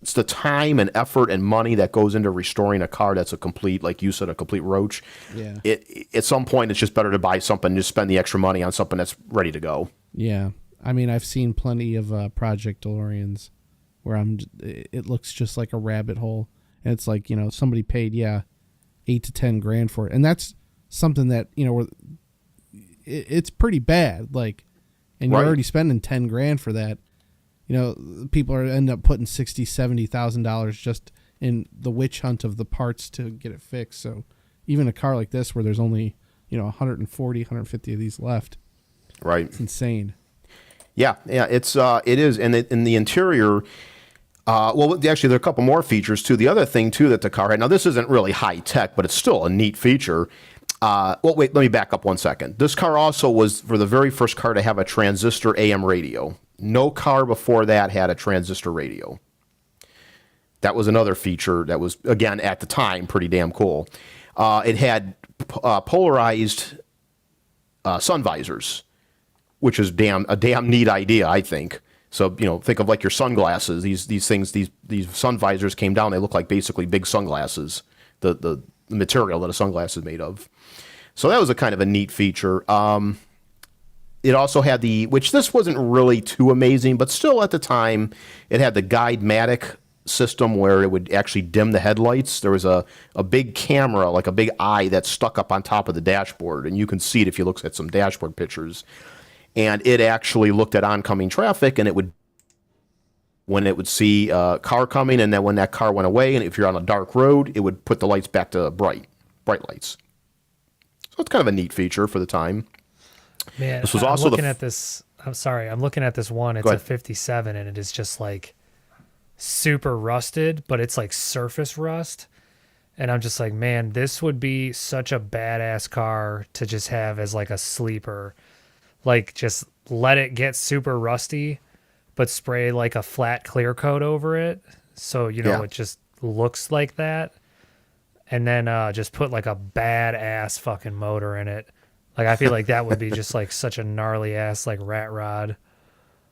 It's the time and effort and money that goes into restoring a car that's a complete, like you said, a complete roach. Yeah. At some point, it's just better to buy something, just spend the extra money on something that's ready to go. Yeah. I've seen plenty of Project DeLoreans where it looks just like a rabbit hole. And it's like, somebody paid, 8 to 10 grand for it. And that's something that, it's pretty bad. Like, and you're already spending 10 grand for that. People end up putting $60,000-$70,000 just in the witch hunt of the parts to get it fixed. So even a car like this, where there's only 140, 150 of these left, right? It's insane. Yeah, it is, and in the interior. Actually, there are a couple more features too. The other thing too that the car had. Now, this isn't really high tech, but it's still a neat feature. Let me back up one second. This car also was for the very first car to have a transistor AM radio. No car before that had a transistor radio. That was another feature that was, again, at the time, pretty damn cool. It had polarized sun visors, which is a damn neat idea, I think. So, think of like your sunglasses. These things, these sun visors came down. They look like basically big sunglasses, the material that a sunglass is made of. So that was a kind of a neat feature. It also had which this wasn't really too amazing, but still at the time, it had the Guidematic system where it would actually dim the headlights. There was a big camera, like a big eye, that stuck up on top of the dashboard, and you can see it if you look at some dashboard pictures. And it actually looked at oncoming traffic, and when it would see a car coming, and then when that car went away, and if you're on a dark road, it would put the lights back to bright lights. So it's kind of a neat feature for the time. Man, this was also I'm looking at this. I'm sorry, I'm looking at this one. It's a 57, and it is just like super rusted, but it's like surface rust. And I'm just like, man, this would be such a badass car to just have as like a sleeper. Like, just let it get super rusty, but spray like a flat clear coat over it, so it just looks like that. And then just put like a badass fucking motor in it. Like, I feel like that would be just like such a gnarly ass like rat rod.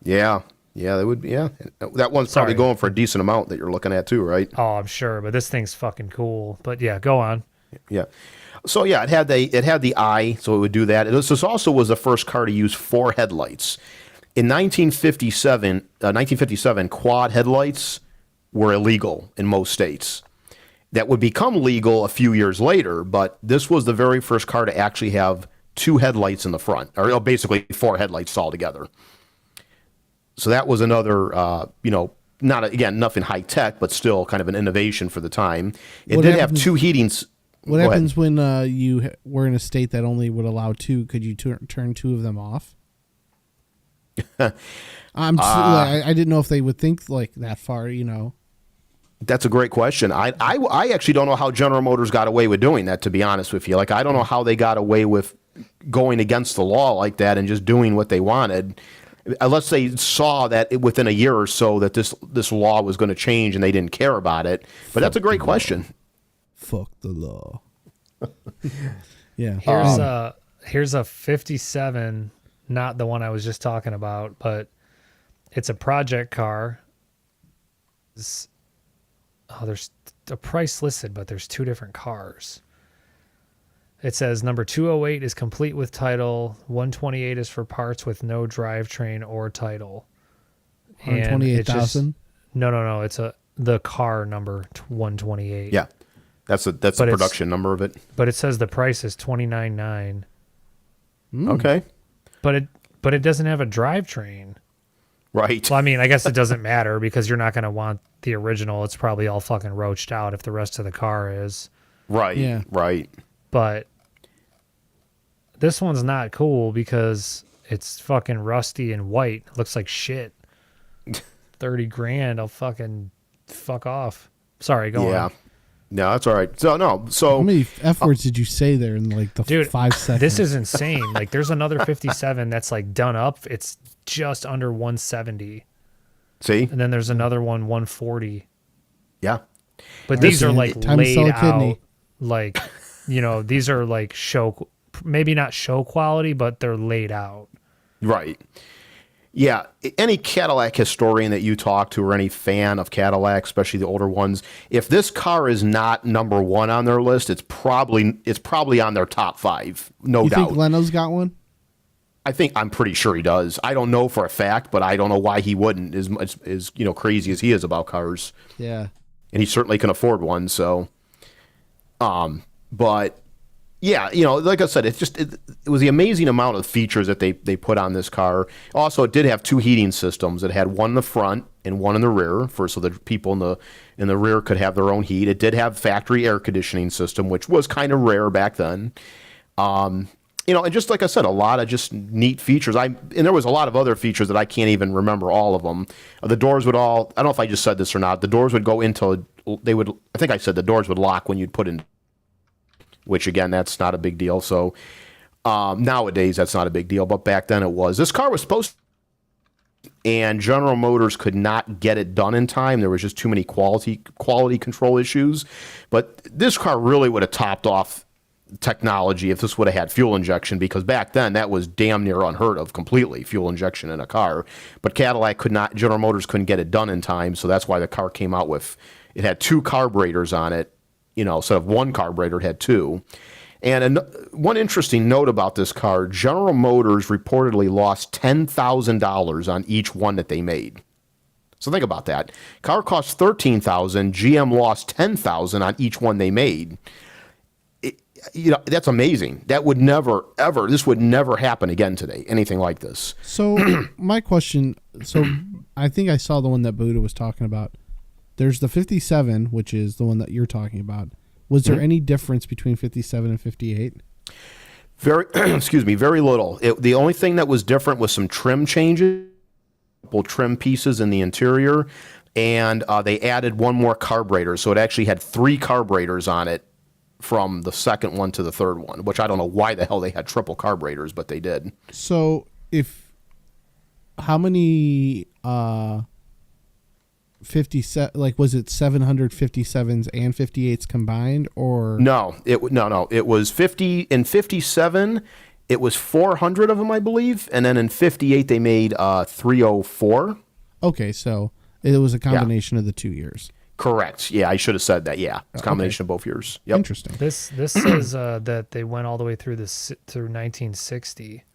Yeah, that would be. Yeah, that one's probably going for a decent amount that you're looking at too, right? Oh, I'm sure, but this thing's fucking cool. But yeah, go on. Yeah. So yeah, it had the eye, so it would do that. This also was the first car to use 4 headlights. In 1957, quad headlights were illegal in most states. That would become legal a few years later, but this was the very first car to actually have 2 headlights in the front, or basically 4 headlights altogether. So that was another, nothing high tech, but still kind of an innovation for the time. It did have 2 heating. What Go happens when you were in a state that only would allow two? Could you turn two of them off? I didn't know if they would think like that far, you know. That's a great question. I actually don't know how General Motors got away with doing that, to be honest with you. Like, I don't know how they got away with going against the law like that and just doing what they wanted, unless they saw that within a year or so that this law was going to change and they didn't care about it. But that's a great question. Fuck the law. Yeah. Here's a 57, not the one I was just talking about, but it's a project car. There's a price listed, but there's two different cars. It says number 208 is complete with title. 128 is for parts with no drivetrain or title. 128,000? No. It's the car number 128. Yeah, that's the production number of it. But it says the price is $29,900. Okay, but it doesn't have a drivetrain. right. Well, I mean, I guess it doesn't matter because you're not going to want the original. It's probably all fucking roached out if the rest of the car is. Right. Yeah. Right. But this one's not cool because it's fucking rusty and white. It looks like shit. 30 grand. I'll fucking fuck off. Sorry, go on. No, that's all right. So How many F words did you say there in like the Dude, 5 seconds? this is insane. Like, there's another 57 that's like done up. It's just under 170. see, And then there's another one, 140. yeah, But these are like time to laid sell a out. kidney. Like, you know, these are like maybe not show quality, but they're laid out. right. Yeah, any Cadillac historian that you talk to or any fan of Cadillac, especially the older ones, if this car is not number one on their list, it's probably on their top 5, no You doubt. think Leno's got one? I'm pretty sure he does. I don't know for a fact, but I don't know why he wouldn't. As crazy as he is about cars, Yeah. and he certainly can afford one. So, but yeah, like I said, it was the amazing amount of features that they put on this car. Also, it did have 2 heating systems. It had one in the front and one in the rear, so that people in the rear could have their own heat. It did have factory air conditioning system, which was kind of rare back then. And just like I said, a lot of just neat features. And there was a lot of other features that I can't even remember all of them. The doors would I don't know if I just said this or not. The doors would go into I think I said the doors would lock when you'd put in, which again, that's not a big deal. So nowadays that's not a big deal, but back then it was. This car was supposed to, and General Motors could not get it done in time. There was just too many quality control issues. But this car really would have topped off technology if this would have had fuel injection, because back then that was damn near unheard of, completely, fuel injection in a car. But General Motors couldn't get it done in time, so that's why the car came out with, it had 2 carburetors on it. Instead of 1 carburetor, it had 2. And one interesting note about this car, General Motors reportedly lost $10,000 on each one that they made. So think about that. Car cost $13,000, GM lost $10,000 on each one they made. That's amazing. That would never, ever, this would never happen again today, anything like this. So my question, I think I saw the one that Buddha was talking about. There's the 57, which is the one that you're talking about. Was there any difference between 57 and 58? Very little. The only thing that was different was some trim changes, couple trim pieces in the interior, and they added 1 more carburetor. So it actually had 3 carburetors on it from the second one to the third one, which I don't know why the hell they had triple carburetors, but they did. So how many 57, like, was it 757s and 58s combined, or No, it was 50 in 57. It was 400 of them, I believe, and then in 58 they made 304. Okay, so it was a combination of the 2 years. Correct. Yeah, I should have said that. Yeah, it's a combination of both years. Yep. Interesting. This says that they went all the way through 1960,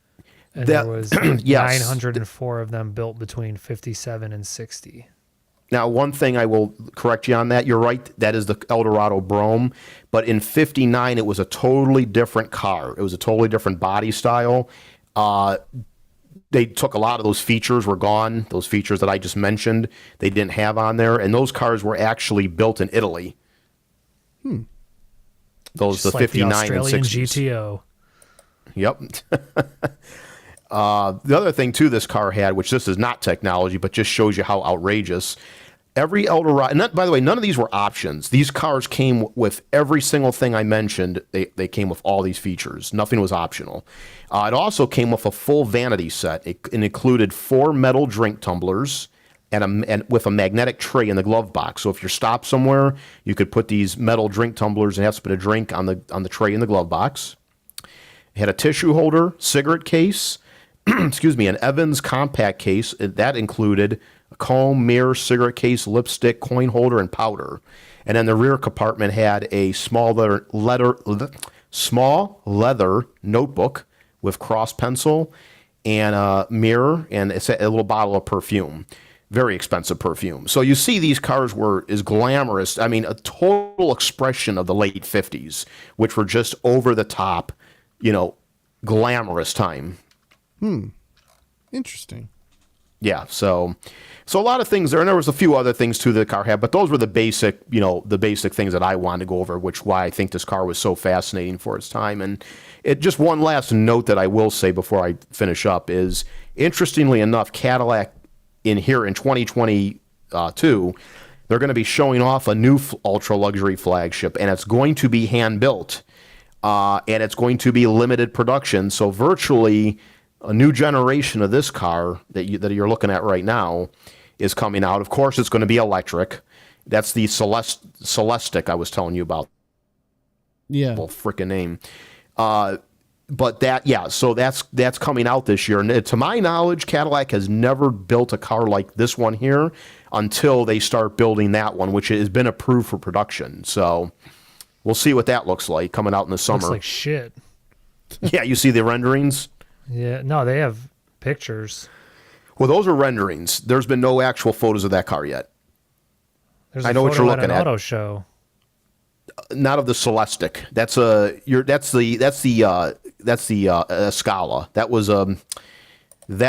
and there was 904 of them built between 57 and 60. Now, one thing I will correct you on that. You're right. That is the Eldorado Brougham. But in 59, it was a totally different car. It was a totally different body style. They took a lot of those features, were gone. Those features that I just mentioned, they didn't have on there. And those cars were actually built in Italy. those Just the like 59 the Australian and 60s. GTO. Yep. The other thing too this car had, which this is not technology, but just shows you how outrageous. Every Eldorado, and by the way, none of these were options. These cars came with every single thing I mentioned. They came with all these features. Nothing was optional. It also came with a full vanity set. It included 4 metal drink tumblers and with a magnetic tray in the glove box. So if you're stopped somewhere, you could put these metal drink tumblers and have spit a drink on the tray in the glove box. It had a tissue holder, cigarette case, excuse me, an Evans compact case. That included a comb, mirror, cigarette case, lipstick, coin holder, and powder. And then the rear compartment had a small leather notebook with cross pencil and a mirror and a little bottle of perfume. Very expensive perfume. So you see these cars were as glamorous. I mean, a total expression of the late 50s, which were just over the top, glamorous time. Interesting. Yeah, so a lot of things there, and there was a few other things too the car had, but those were the basic things that I wanted to go over, why I think this car was so fascinating for its time. And it just one last note that I will say before I finish up is, interestingly enough, Cadillac in 2022, they're going to be showing off a new ultra luxury flagship, and it's going to be hand built, and it's going to be limited production. So virtually a new generation of this car that you're looking at right now is coming out. Of course, it's going to be electric. That's the Celestiq I was telling you about. Yeah. Well, freaking name. But so that's coming out this year. And to my knowledge, Cadillac has never built a car like this one here until they start building that one, which has been approved for production. So we'll see what that looks like coming out in the summer. Looks like shit. Yeah, you see the renderings? Yeah, no, they have pictures. Well, those are renderings. There's been no actual photos of that car yet. There's I know what you're looking at. Auto show. Not of the Celestiq. That's the Scala. That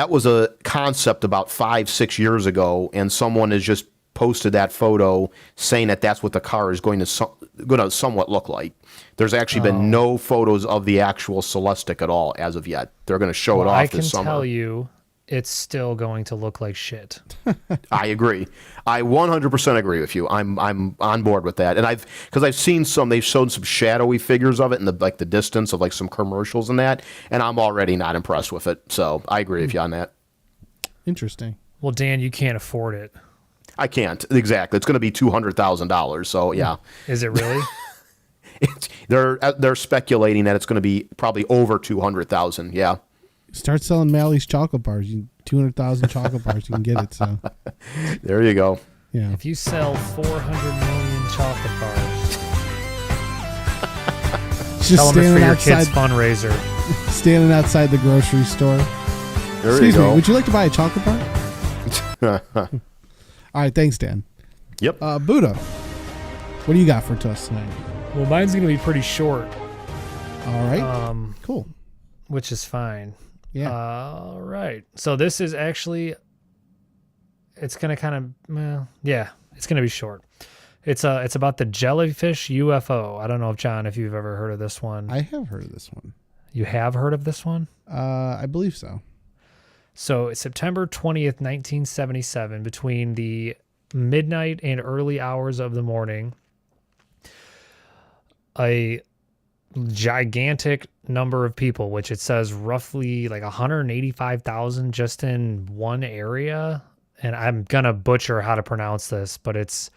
was a concept about 5-6 years ago, and someone has just posted that photo saying that that's what the car is going to somewhat look like. There's actually been no photos of the actual Celestiq at all as of yet. They're going to show it off this summer. I can tell you, it's still going to look like shit. I agree. I 100% agree with you. I'm on board with that. And because I've seen they've shown some shadowy figures of it in the distance of some commercials and that, and I'm already not impressed with it. So I agree with you on that. Interesting. Well, Dan, you can't afford it. I can't. Exactly. It's going to be $200,000. So yeah. Is it really? They're speculating that it's going to be probably over 200,000. Yeah. Start selling Mally's chocolate bars. 200,000 chocolate bars, you can get it. So there you go. Yeah. If you sell 400 million chocolate bars, just tell them it's for your outside, kids' fundraiser. Standing outside the grocery store. There Excuse you go. me. Would you like to buy a chocolate bar? All right. Thanks, Dan. Yep. Buddha, what do you got for us tonight? Well, mine's going to be pretty short. All right. Cool. Which is fine. Yeah. All right. So this is actually, it's going to kind of, it's going to be short. It's about the jellyfish UFO. I don't know if you've ever heard of this one. I have heard of this one. You have heard of this one? I believe so. So it's September 20th, 1977, between the midnight and early hours of the morning, a gigantic number of people, which it says roughly 185,000 just in one area. And I'm going to butcher how to pronounce this, but it's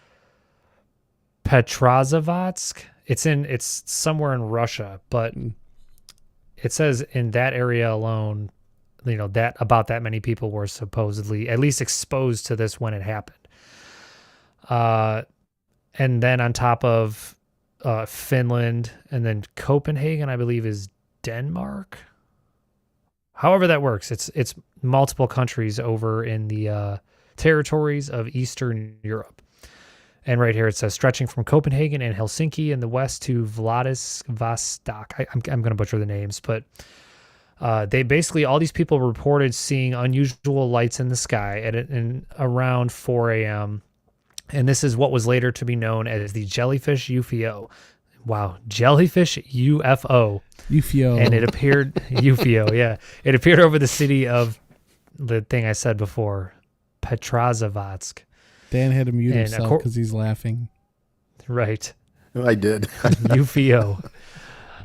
Petrozavodsk. It's somewhere in Russia, but it says in that area alone, that about that many people were supposedly at least exposed to this when it happened. And then on top of Finland, and then Copenhagen, I believe, is Denmark. However that works, it's multiple countries over in the territories of Eastern Europe. And right here it says stretching from Copenhagen and Helsinki in the west to Vladivostok. I'm going to butcher the names, but they basically, all these people reported seeing unusual lights in the sky at around 4 a.m. And this is what was later to be known as the jellyfish UFO. jellyfish UFO. UFO. And it appeared UFO, yeah. It appeared over the city of the thing I said before, Petrozavodsk. Dan had to mute And himself because he's laughing. Right. I did. UFO.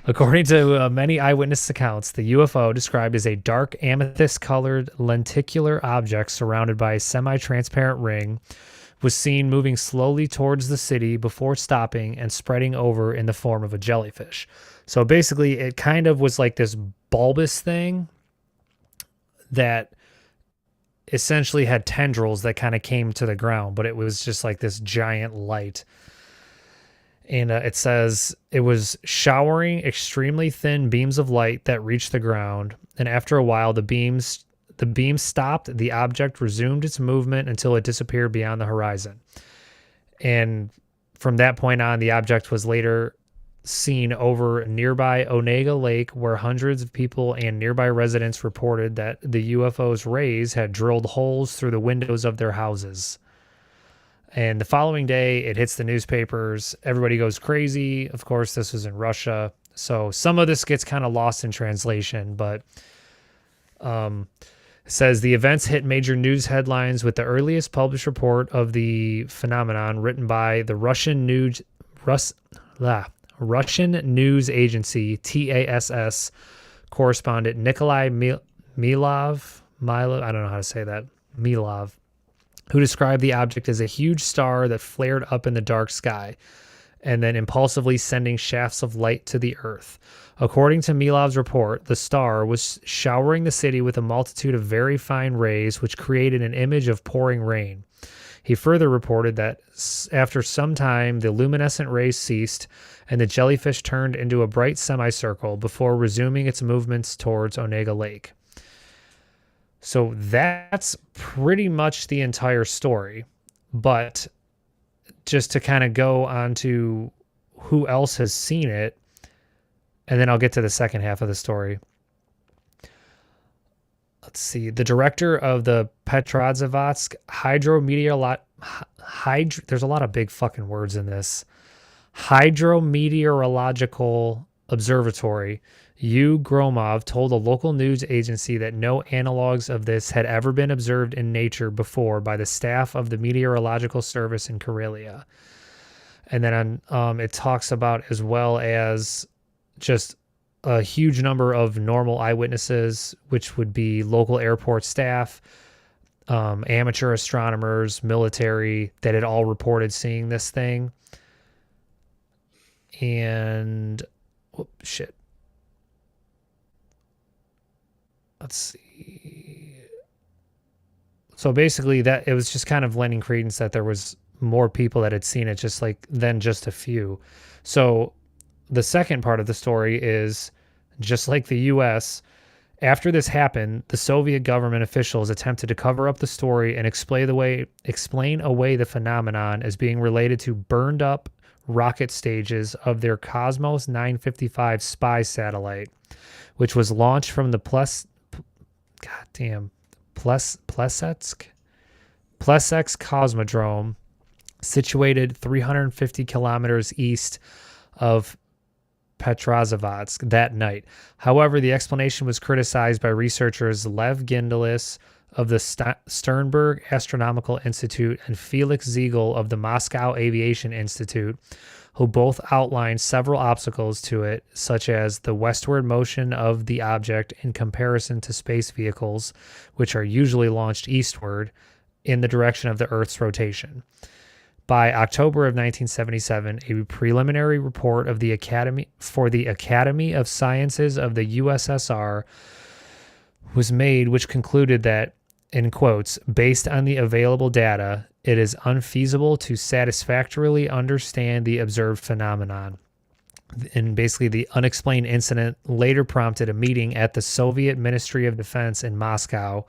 According to many eyewitness accounts, the UFO, described as a dark amethyst-colored lenticular object surrounded by a semi-transparent ring, was seen moving slowly towards the city before stopping and spreading over in the form of a jellyfish. So basically, it kind of was like this bulbous thing that essentially had tendrils that kind of came to the ground, but it was just like this giant light. And it says it was showering extremely thin beams of light that reached the ground. And after a while, the beams stopped. The object resumed its movement until it disappeared beyond the horizon. And from that point on, the object was later seen over nearby Onega Lake, where hundreds of people and nearby residents reported that the UFO's rays had drilled holes through the windows of their houses. And the following day, it hits the newspapers. Everybody goes crazy. Of course, this was in Russia. So some of this gets kind of lost in translation, but it says the events hit major news headlines with the earliest published report of the phenomenon written by the Russian news agency, TASS, correspondent Nikolai Milov, I don't know how to say that, Milov, who described the object as a huge star that flared up in the dark sky and then impulsively sending shafts of light to the earth. According to Milov's report, the star was showering the city with a multitude of very fine rays, which created an image of pouring rain. He further reported that after some time, the luminescent rays ceased and the jellyfish turned into a bright semicircle before resuming its movements towards Onega Lake. So that's pretty much the entire story. But just to kind of go on to who else has seen it, and then I'll get to the second half of the story. Let's see. The director of the Petrozavodsk there's a lot of big fucking words in this. Hydrometeorological Observatory, Yu Gromov, told a local news agency that no analogs of this had ever been observed in nature before by the staff of the Meteorological Service in Karelia. And then it talks about, as well as just a huge number of normal eyewitnesses, which would be local airport staff, amateur astronomers, military, that had all reported seeing this thing. And shit. Let's see. So basically, that it was just kind of lending credence that there was more people that had seen it, just like than just a few. So the second part of the story is, just like the U.S., after this happened, the Soviet government officials attempted to cover up the story and explain away the phenomenon as being related to burned up rocket stages of their Cosmos 955 spy satellite, which was launched from the Plesetsk Cosmodrome, situated 350 kilometers east of Petrozavodsk that night. However, the explanation was criticized by researchers Lev Gindelis of the Sternberg Astronomical Institute and Felix Ziegel of the Moscow Aviation Institute, who both outlined several obstacles to it, such as the westward motion of the object in comparison to space vehicles, which are usually launched eastward in the direction of the Earth's rotation. By October of 1977, a preliminary report of the Academy of Sciences of the USSR was made, which concluded that, in quotes, based on the available data, it is unfeasible to satisfactorily understand the observed phenomenon. And basically, the unexplained incident later prompted a meeting at the Soviet Ministry of Defense in Moscow,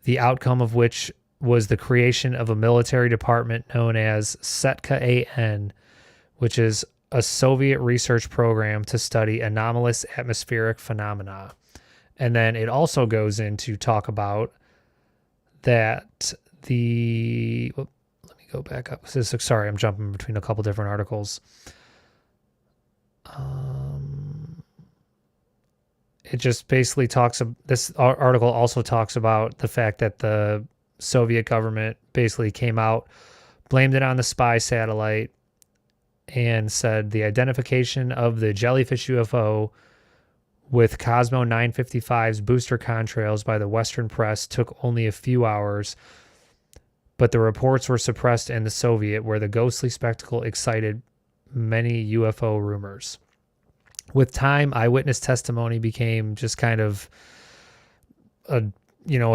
the outcome of which was the creation of a military department known as Setka-AN, which is a Soviet research program to study anomalous atmospheric phenomena. And then it also goes in to talk about that let me go back up. Sorry, I'm jumping between a couple different articles. It just basically this article also talks about the fact that the Soviet government basically came out, blamed it on the spy satellite, and said the identification of the jellyfish UFO with Cosmo 955's booster contrails by the Western press took only a few hours, but the reports were suppressed in the Soviet, where the ghostly spectacle excited many UFO rumors. With time, eyewitness testimony became just kind of a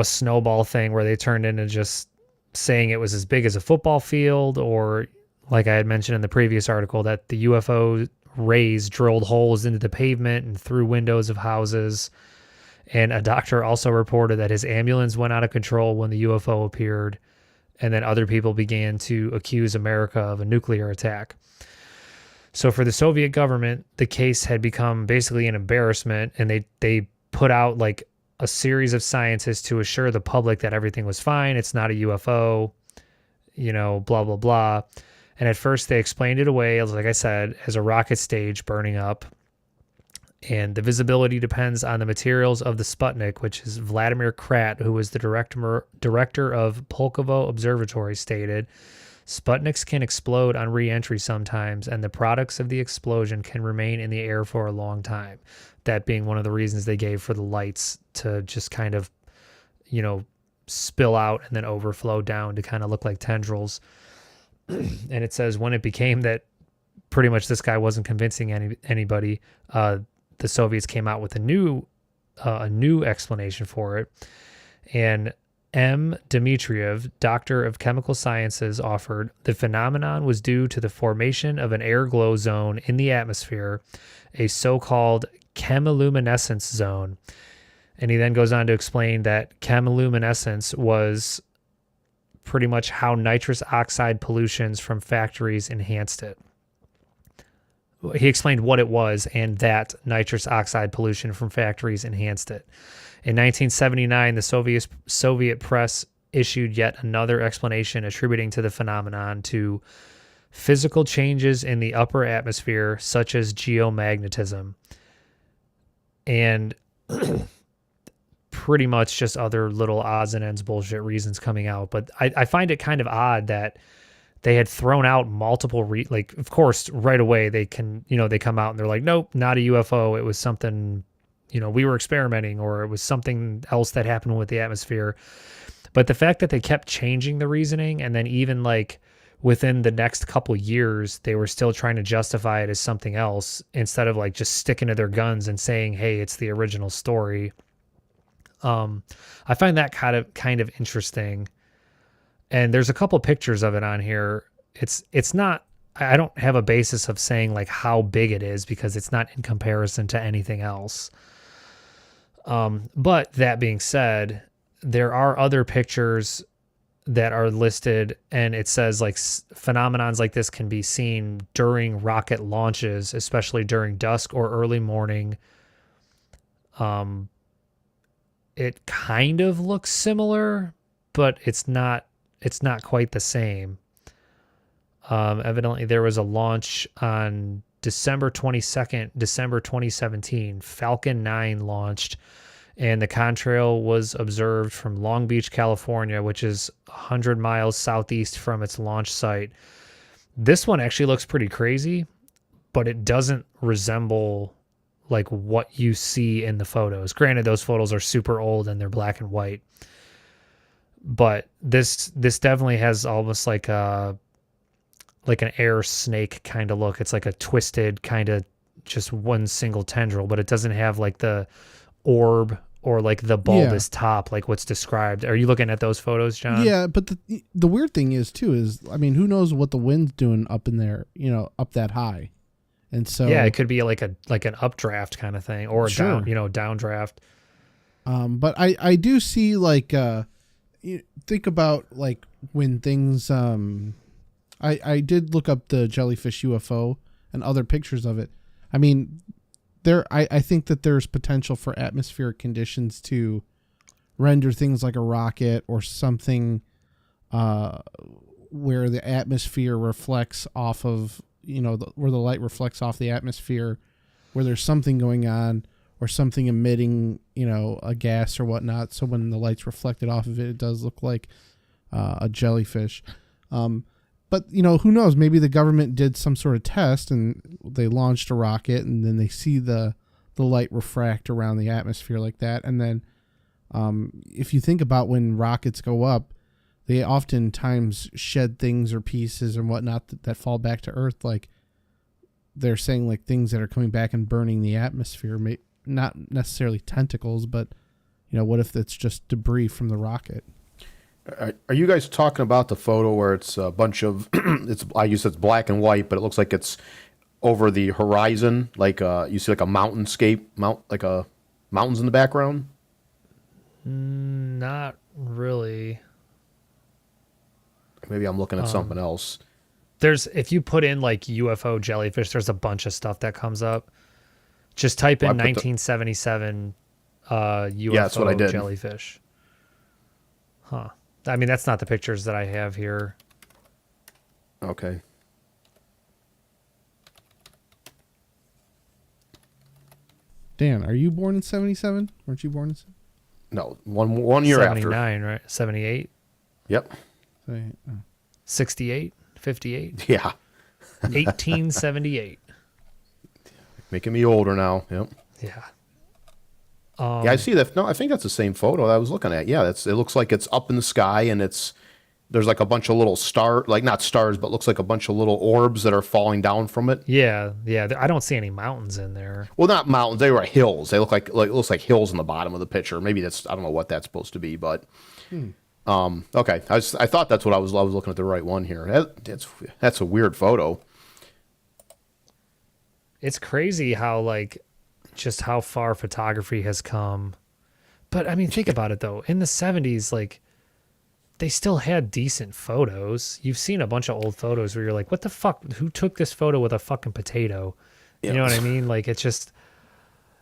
snowball thing where they turned into just saying it was as big as a football field, or like I had mentioned in the previous article, that the UFO rays drilled holes into the pavement and through windows of houses. And a doctor also reported that his ambulance went out of control when the UFO appeared. And then other people began to accuse America of a nuclear attack. So for the Soviet government, the case had become basically an embarrassment, and they put out like a series of scientists to assure the public that everything was fine. It's not a UFO, blah, blah, blah. And at first they explained it away, like I said, as a rocket stage burning up. And the visibility depends on the materials of the Sputnik, which is Vladimir Krat, who was the director of Pulkovo Observatory, stated. Sputniks can explode on re-entry sometimes, and the products of the explosion can remain in the air for a long time. That being one of the reasons they gave for the lights to just kind of, spill out and then overflow down to kind of look like tendrils. And it says when it became that pretty much this guy wasn't convincing anybody, the Soviets came out with a new explanation for it. And M. Dmitriev, doctor of chemical sciences, offered the phenomenon was due to the formation of an air glow zone in the atmosphere, a so-called chemiluminescence zone. And he then goes on to explain that chemiluminescence was pretty much how nitrous oxide pollutions from factories enhanced it. He explained what it was and that nitrous oxide pollution from factories enhanced it. In 1979, the Soviet press issued yet another explanation attributing to the phenomenon to physical changes in the upper atmosphere, such as geomagnetism, and pretty much just other little odds and ends bullshit reasons coming out. But I find it kind of odd that they had thrown out multiple, of course, right away they can, they come out and they're like, nope, not a UFO. It was something, we were experimenting, or it was something else that happened with the atmosphere. But the fact that they kept changing the reasoning, and then even like within the next couple years, they were still trying to justify it as something else instead of like just sticking to their guns and saying, hey, it's the original story. I find that kind of interesting. And there's a couple pictures of it on here. It's not, I don't have a basis of saying like how big it is because it's not in comparison to anything else. But that being said, there are other pictures that are listed, and it says like phenomenons like this can be seen during rocket launches, especially during dusk or early morning. It kind of looks similar, but it's not quite the same. Evidently there was a launch on December 22nd, December 2017. Falcon 9 launched, and the contrail was observed from Long Beach, California, which is 100 miles southeast from its launch site. This one actually looks pretty crazy, but it doesn't resemble like what you see in the photos. Granted, those photos are super old and they're black and white, but this definitely has almost like an air snake kind of look. It's like a twisted kind of just one single tendril, but it doesn't have like the orb or like the bulbous top like what's described. Are you looking at those photos, John? Yeah, but the weird thing is too is, I mean, who knows what the wind's doing up in there, up that high. And so yeah, it could be like an updraft kind of thing, or a downdraft. But I do see like think about like when things I did look up the jellyfish UFO and other pictures of it. I mean, I think that there's potential for atmospheric conditions to render things like a rocket or something where the atmosphere reflects off of where the light reflects off the atmosphere, where there's something going on or something emitting, a gas or whatnot. So when the light's reflected off of it, it does look like a jellyfish. But, who knows? Maybe the government did some sort of test and they launched a rocket and then they see the light refract around the atmosphere like that. And then if you think about when rockets go up, they oftentimes shed things or pieces and whatnot that fall back to Earth. Like they're saying, like things that are coming back and burning the atmosphere, not necessarily tentacles, but what if it's just debris from the rocket? Are you guys talking about the photo where it's a bunch of it's black and white, but it looks like it's over the horizon, like you see like a mountainscape, mountains in the background? Not really. Maybe I'm looking at something else. If you put in like UFO jellyfish, there's a bunch of stuff that comes up. Just type in 1977 UFO that's what I did. Jellyfish. Huh. I mean, that's not the pictures that I have here. Okay. Dan, are you born in 77? Weren't you born in? No, one year 79, after. right? 78? Yep. 68? 58? Yeah. 1878. Making me older now. Yep. Yeah. Yeah, I see that. No, I think that's the same photo that I was looking at. Yeah, it looks like it's up in the sky and there's like a bunch of little not stars, but looks like a bunch of little orbs that are falling down from it. Yeah. I don't see any mountains in there. Well, not mountains. They were hills. They look like it looks like hills in the bottom of the picture. Maybe I don't know what that's supposed to be, but okay. I thought that's what I was looking at the right one here. That's a weird photo. It's crazy how just how far photography has come. But I mean, think about it though. In the 70s, they still had decent photos. You've seen a bunch of old photos where you're like, what the fuck? Who took this photo with a fucking potato? You know what I mean? It's just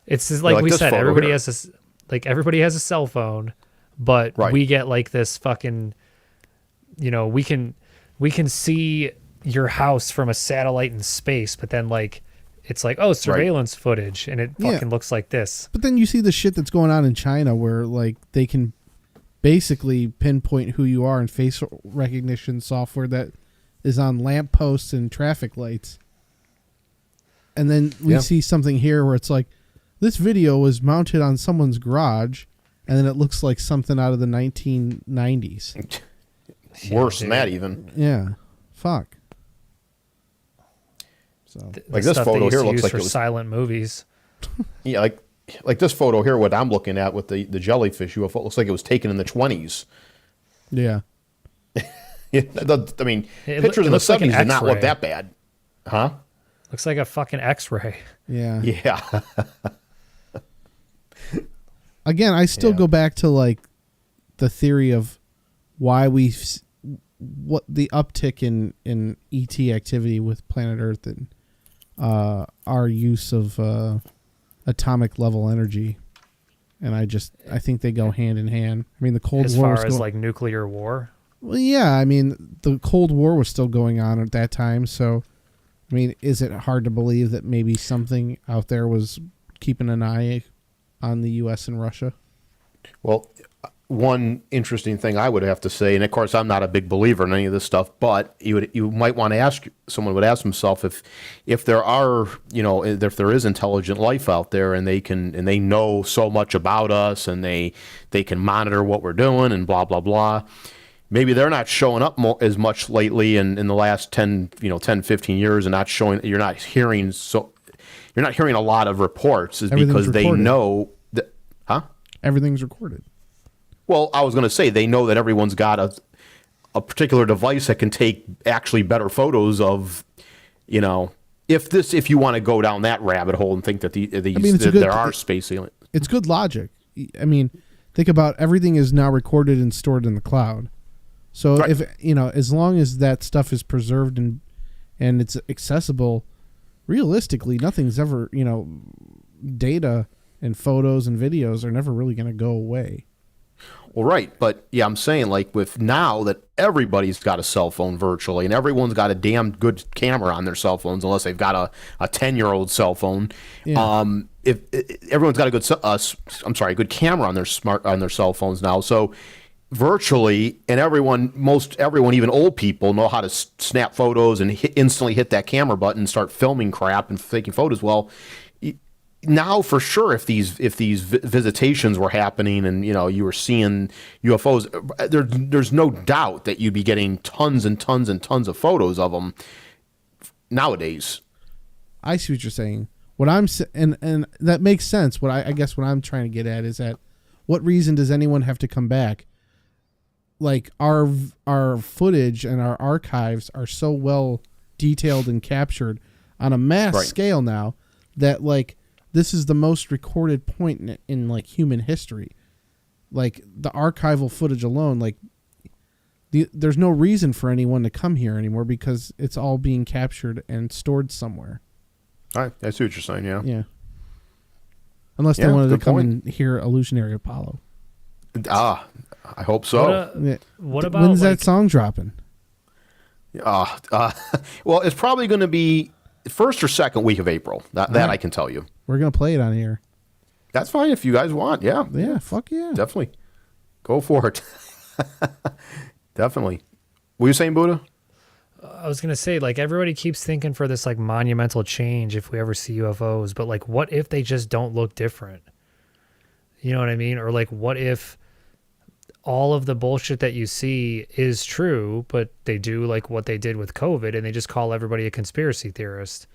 like we said, everybody has everybody has a cell phone, but we get this fucking, we can see your house from a satellite in space, but then it's surveillance footage and it fucking looks like this. But then you see the shit that's going on in China where they can basically pinpoint who you are in face recognition software that is on lampposts and traffic lights. And then we see something here where it's like, this video was mounted on someone's garage and then it looks like something out of the 1990s. Worse than that even. Yeah. Fuck. So, this photo here looks like it was silent movies. Yeah, like this photo here, what I'm looking at with the jellyfish UFO looks like it was taken in the 20s. Yeah. I mean, pictures in the 70s did not look that bad. Huh? Looks like a fucking X-ray. Yeah. Yeah. Again, I still go back to the theory of why what the uptick in ET activity with planet Earth and our use of atomic level energy, and I think they go hand in hand. I mean, the Cold War as far as nuclear war. Well, yeah, I mean, the Cold War was still going on at that time, so I mean, is it hard to believe that maybe something out there was keeping an eye on the U.S. and Russia? Well, one interesting thing I would have to say, and of course I'm not a big believer in any of this stuff, but you might want to someone would ask himself if there are, if there is intelligent life out there and they know so much about us and they can monitor what we're doing and blah blah blah. Maybe they're not showing up as much lately in the last 10, 15 years and not showing. You're not hearing a lot of reports is because they know that, huh? Everything's recorded. Well, I was going to say they know that everyone's got a particular device that can take actually better photos of, if you want to go down that rabbit hole and think that there are space aliens. It's good logic. I mean, think about everything is now recorded and stored in the cloud. So if as long as that stuff is preserved and it's accessible, realistically, nothing's ever data and photos and videos are never really going to go away. Well, right, but yeah, I'm saying like with now that everybody's got a cell phone virtually, and everyone's got a damn good camera on their cell phones, unless they've got a 10-year-old cell phone. Yeah. If everyone's got a good camera on their cell phones now, so virtually, and most everyone, even old people, know how to snap photos and instantly hit that camera button and start filming crap and taking photos. Well, now for sure, if these visitations were happening and you were seeing UFOs, there's no doubt that you'd be getting tons and tons and tons of photos of them nowadays. I see what you're saying. What I'm and that makes sense. I guess what I'm trying to get at is that what reason does anyone have to come back? Like our footage and our archives are so well detailed and captured on a mass scale now that like this is the most recorded point in like human history. Like the archival footage alone, like there's no reason for anyone to come here anymore because it's all being captured and stored somewhere. I see what you're saying. Yeah. Yeah. Unless they wanted to come and hear Illusionary Apollo. I hope so. What about when's that song dropping? Well, it's probably going to be first or second week of April. That I can tell you. We're gonna play it on here. That's fine if you guys want. Yeah. Yeah. Fuck yeah. Definitely. Go for it. Definitely. What were you saying, Buddha? I was going to say, like, everybody keeps thinking for this, like, monumental change if we ever see UFOs, but, like, what if they just don't look different? You know what I mean? Or, like, what if all of the bullshit that you see is true, but they do, like, what they did with COVID, and they just call everybody a conspiracy theorist?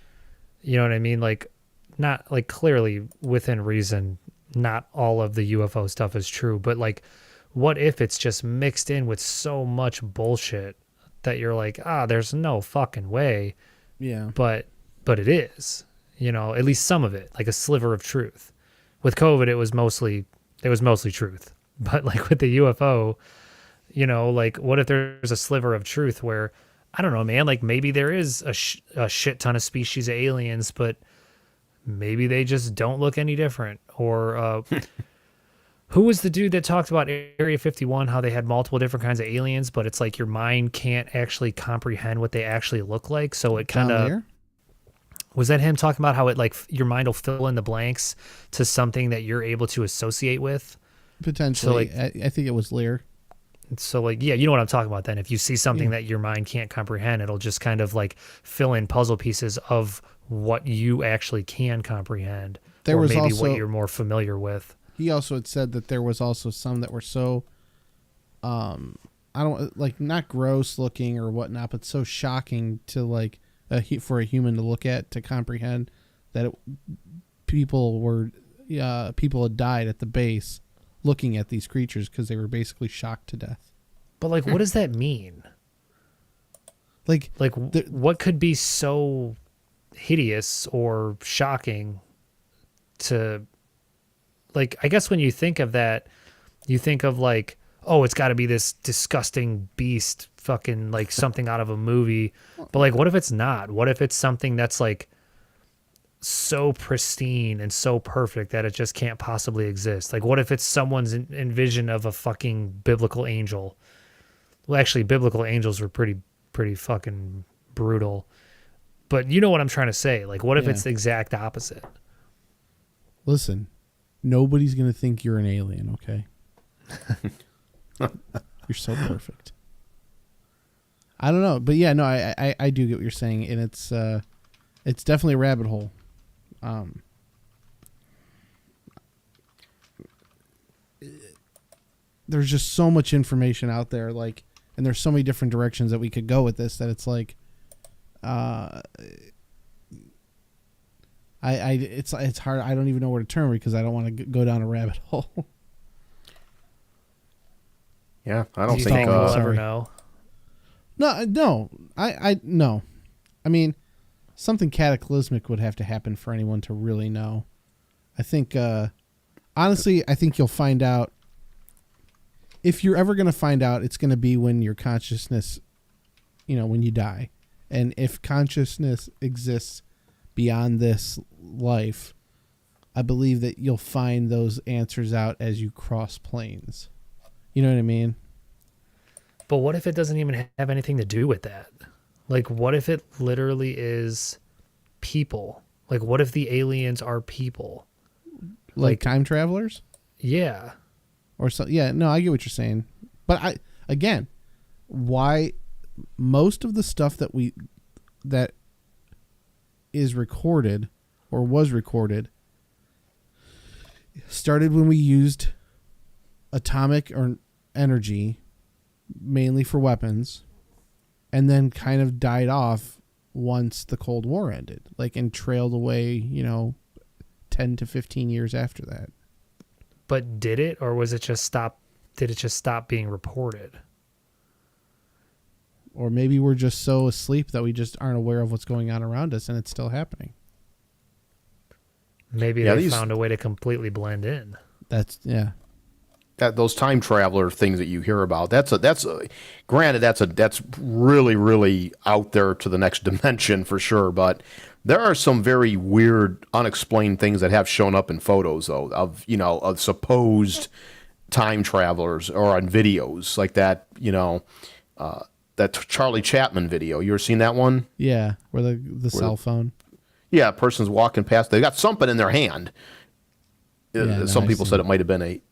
You know what I mean? Like, not, like, clearly, within reason, not all of the UFO stuff is true, but, like, what if it's just mixed in with so much bullshit that you're like, there's no fucking way. Yeah. But it is, at least some of it, like a sliver of truth. With COVID, it was mostly truth. But like with the UFO, like what if there's a sliver of truth where, I don't know, man, like maybe there is a shit ton of species of aliens, but maybe they just don't look any different. Or, who was the dude that talked about Area 51, how they had multiple different kinds of aliens, but it's like your mind can't actually comprehend what they actually look like. So it kind of, was that him talking about how it like your mind will fill in the blanks to something that you're able to associate with? Potentially. So like, I think it was Lear. So like, yeah, you know what I'm talking about then. If you see something that your mind can't comprehend, it'll just kind of like fill in puzzle pieces of what you actually can comprehend. There was maybe also what you're more familiar with. He also had said that there was also some that were so, I don't like not gross looking or whatnot, but so shocking to like for a human to look at, to comprehend, that people had died at the base looking at these creatures because they were basically shocked to death. But like, what does that mean? Like what could be so hideous or shocking to? Like, I guess when you think of that, you think of like, oh, it's got to be this disgusting beast, fucking like something out of a movie. But like, what if it's not? What if it's something that's like so pristine and so perfect that it just can't possibly exist? Like, what if it's someone's envision of a fucking biblical angel? Well, actually, biblical angels were pretty fucking brutal. But you know what I'm trying to say? Like, what if it's the exact opposite? Listen. Nobody's going to think you're an alien, okay? You're so perfect. I don't know. But yeah, no, I do get what you're saying. And it's definitely a rabbit hole. There's just so much information out there, like, and there's so many different directions that we could go with this that it's like, it's hard. I don't even know where to turn because I don't want to go down a rabbit hole. Yeah, I don't Do you think we'll ever know. No. No. I mean, something cataclysmic would have to happen for anyone to really know. I think, honestly, I think you'll find out. If you're ever going to find out, it's going to be when your consciousness, when you die. And if consciousness exists beyond this life, I believe that you'll find those answers out as you cross planes. You know what I mean? But what if it doesn't even have anything to do with that? Like, what if it literally is people? Like, what if the aliens are people? Like time travelers? Yeah. Or so? Yeah. No, I get what you're saying. But again, why most of the stuff that is recorded or was recorded started when we used atomic or energy mainly for weapons, and then kind of died off once the Cold War ended, like, and trailed away, 10 to 15 years after that. But did it, or was it just stop? Did it just stop being reported? Or maybe we're just so asleep that we just aren't aware of what's going on around us, and it's still happening. Maybe they found a way to completely blend in. Those time traveler things that you hear about, that's granted, that's really, really out there to the next dimension for sure. But there are some very weird, unexplained things that have shown up in photos, though, of supposed time travelers, or on videos like that. That Charlie Chapman video. You ever seen that one? Yeah, where the cell phone. Yeah, a person's walking past. They got something in their hand. Yeah, some people said it might have been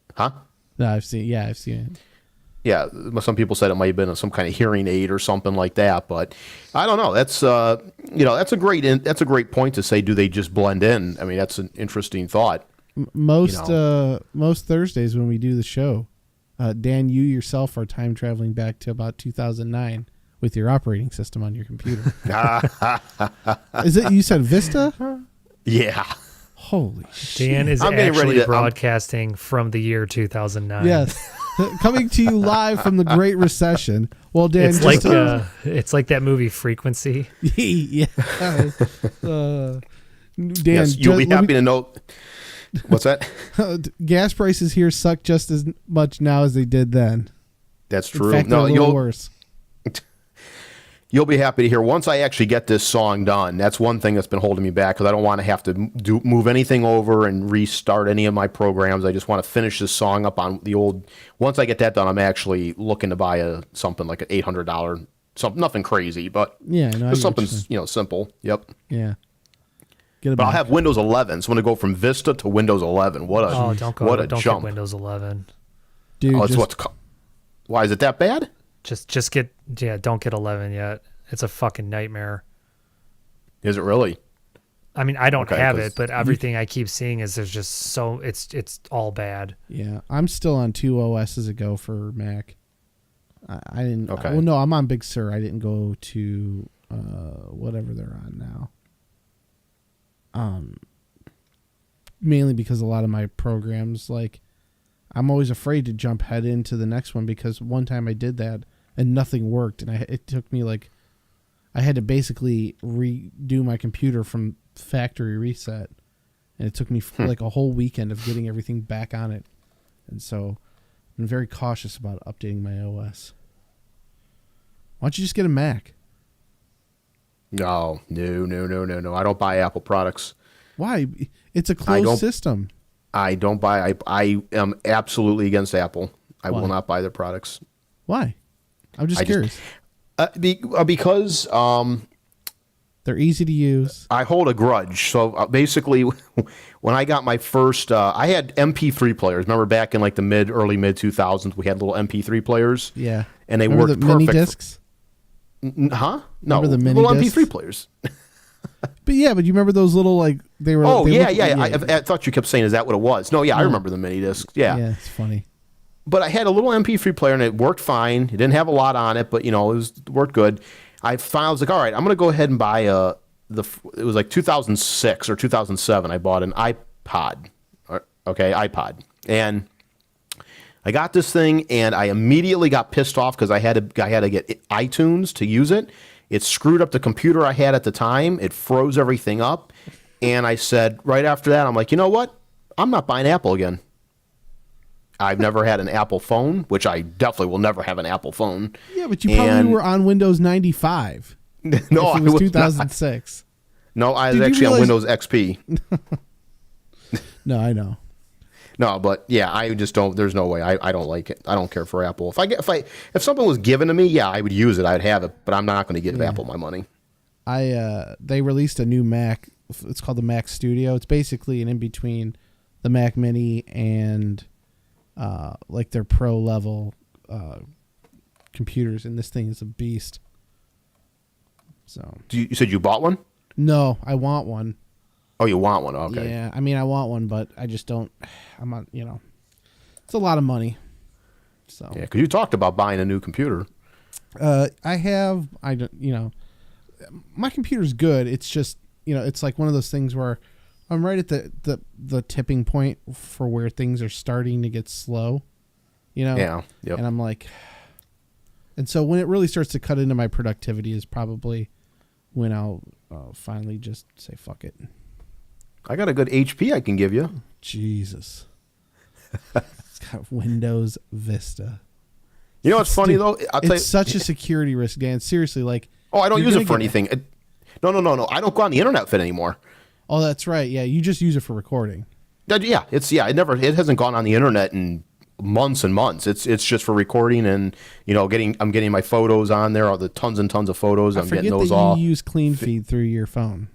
No, I've seen it. Yeah, some people said it might have been some kind of hearing aid or something like that. But I don't know. That's that's a great point to say. Do they just blend in? I mean, that's an interesting thought. Most Thursdays when we do the show, Dan, you yourself are time traveling back to about 2009 with your operating system on your computer. Is it? You said Vista? Yeah. Holy shit. Dan is actually broadcasting from the year 2009. Yes. Coming to you live from the Great Recession. Well, Dan, it's like that movie Frequency. Yeah. Dan, yes, you'll be happy to know. What's that? Gas prices here suck just as much now as they did then. That's true. In fact, they're a little worse. You'll be happy to hear once I actually get this song done. That's one thing that's been holding me back, because I don't want to have to move anything over and restart any of my programs. I just want to finish this song up on the old. Once I get that done, I'm actually looking to buy something like an $800, something, nothing crazy, but just something simple. Yep. Yeah. But I'll have Windows 11, so I'm going to go from Vista to Windows 11. Don't get Windows 11. Dude, why is it that bad? Just get don't get 11 yet. It's a fucking nightmare. Is it really? I mean, I don't have it, but everything I keep seeing is there's just it's all bad. Yeah, I'm still on 2 OSs ago for Mac. I didn't. Okay. Well, no, I'm on Big Sur. I didn't go to whatever they're on now. Mainly because a lot of my programs, like, I'm always afraid to jump head into the next one, because one time I did that and nothing worked, and it took me I had to basically redo my computer from factory reset, and it took me like a whole weekend of getting everything back on it, and so I'm very cautious about updating my OS. Why don't you just get a Mac? No. I don't buy Apple products. Why? It's a closed system. I don't buy. I am absolutely against Apple. I Why? will not buy their products. Why? I'm just curious. Because they're easy to use. I hold a grudge. So basically, when I got my first, I had MP3 players. Remember back in like the early mid 2000s, we had little MP3 players. Yeah, and they Remember worked the perfect. Mini discs? Huh? No, Remember the mini little discs? MP3 players. But you remember those little they were. Oh, they I thought you kept saying, is that what it was? No, I remember the mini discs. Yeah. Yeah, it's funny. But I had a little MP3 player, and it worked fine. It didn't have a lot on it, but it worked good. I was like, all right, I'm going to go ahead and buy it was like 2006 or 2007. I bought an iPod. iPod. And I got this thing, and I immediately got pissed off because I had to get iTunes to use it. It screwed up the computer I had at the time. It froze everything up. And I said, right after that, I'm like, you know what? I'm not buying Apple again. I've never had an Apple phone, which I definitely will never have an Apple phone. Yeah, but you probably were on Windows 95. No, it was 2006. No, I was actually on Windows XP. No, I know. No, but yeah, I just don't. There's no way. I don't like it. I don't care for Apple. If something was given to me, yeah, I would use it. I'd have it, but I'm not going to give Apple my money. They released a new Mac. It's called the Mac Studio. It's basically an in between the Mac Mini and like their pro level computers, and this thing is a beast. So You said you bought one? no, I want one. Oh, you want one? Okay. Yeah, I mean, I want one, but I just don't. I'm not. It's a lot of money. So Yeah, because you talked about buying a new computer. I have. I don't. My computer's good. It's just it's like one of those things where I'm right at the tipping point for where things are starting to get slow. Yeah. Yep. And I'm like, and so when it really starts to cut into my productivity is probably when I'll finally just say fuck it. I got a good HP I can give you. Jesus. It's got Windows Vista. You know what's funny though? It's such a security risk, Dan. Seriously, like. Oh, I don't use it for anything. No. I don't go on the internet with it anymore. Oh, that's right. Yeah, you just use it for recording. Yeah, it hasn't gone on the internet in months and months. It's just for recording and I'm getting my photos on there, all the tons and tons of photos. I'm getting those all. You use Clean Feed through your phone.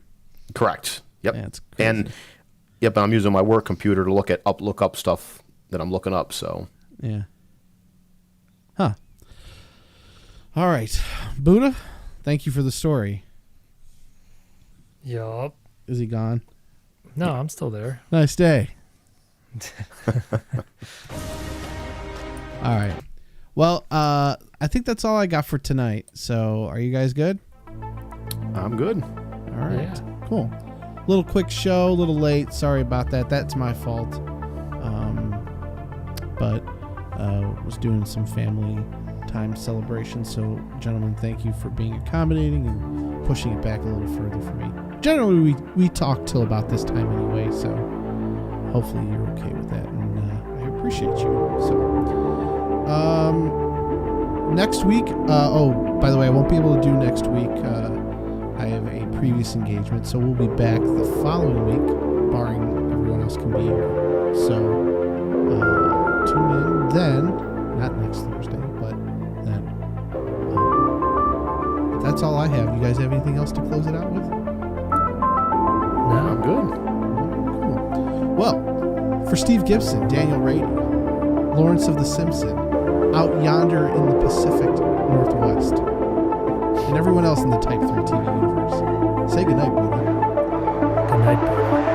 Correct. Yep. That's crazy. And I'm using my work computer to look up stuff that I'm looking up. So yeah. Huh. All right, Buddha. Thank you for the story. Yup. Is he gone? No, I'm still there. Nice day. All right. Well, I think that's all I got for tonight. So, are you guys good? I'm good. All right. Yeah. Cool. Little quick show, a little late. Sorry about that. That's my fault. But was doing some family time celebration. So, gentlemen, thank you for being accommodating and pushing it back a little further for me. Generally, we talk till about this time anyway, so hopefully you're okay with that, and I appreciate you. So, next week. Oh, by the way, I won't be able to do next week. I have a previous engagement, so we'll be back the following week, barring everyone else can be here. So, tune in then. Not next Thursday, but then. That's all I have. You guys have anything else to close it out with? No. I'm good. Cool. Well, for Steve Gibson, Daniel Rady, Lawrence of the Simpson, out yonder in the Pacific Northwest, and everyone else in the Type 3 TV universe, say goodnight, Buddha. Good night, Buddha.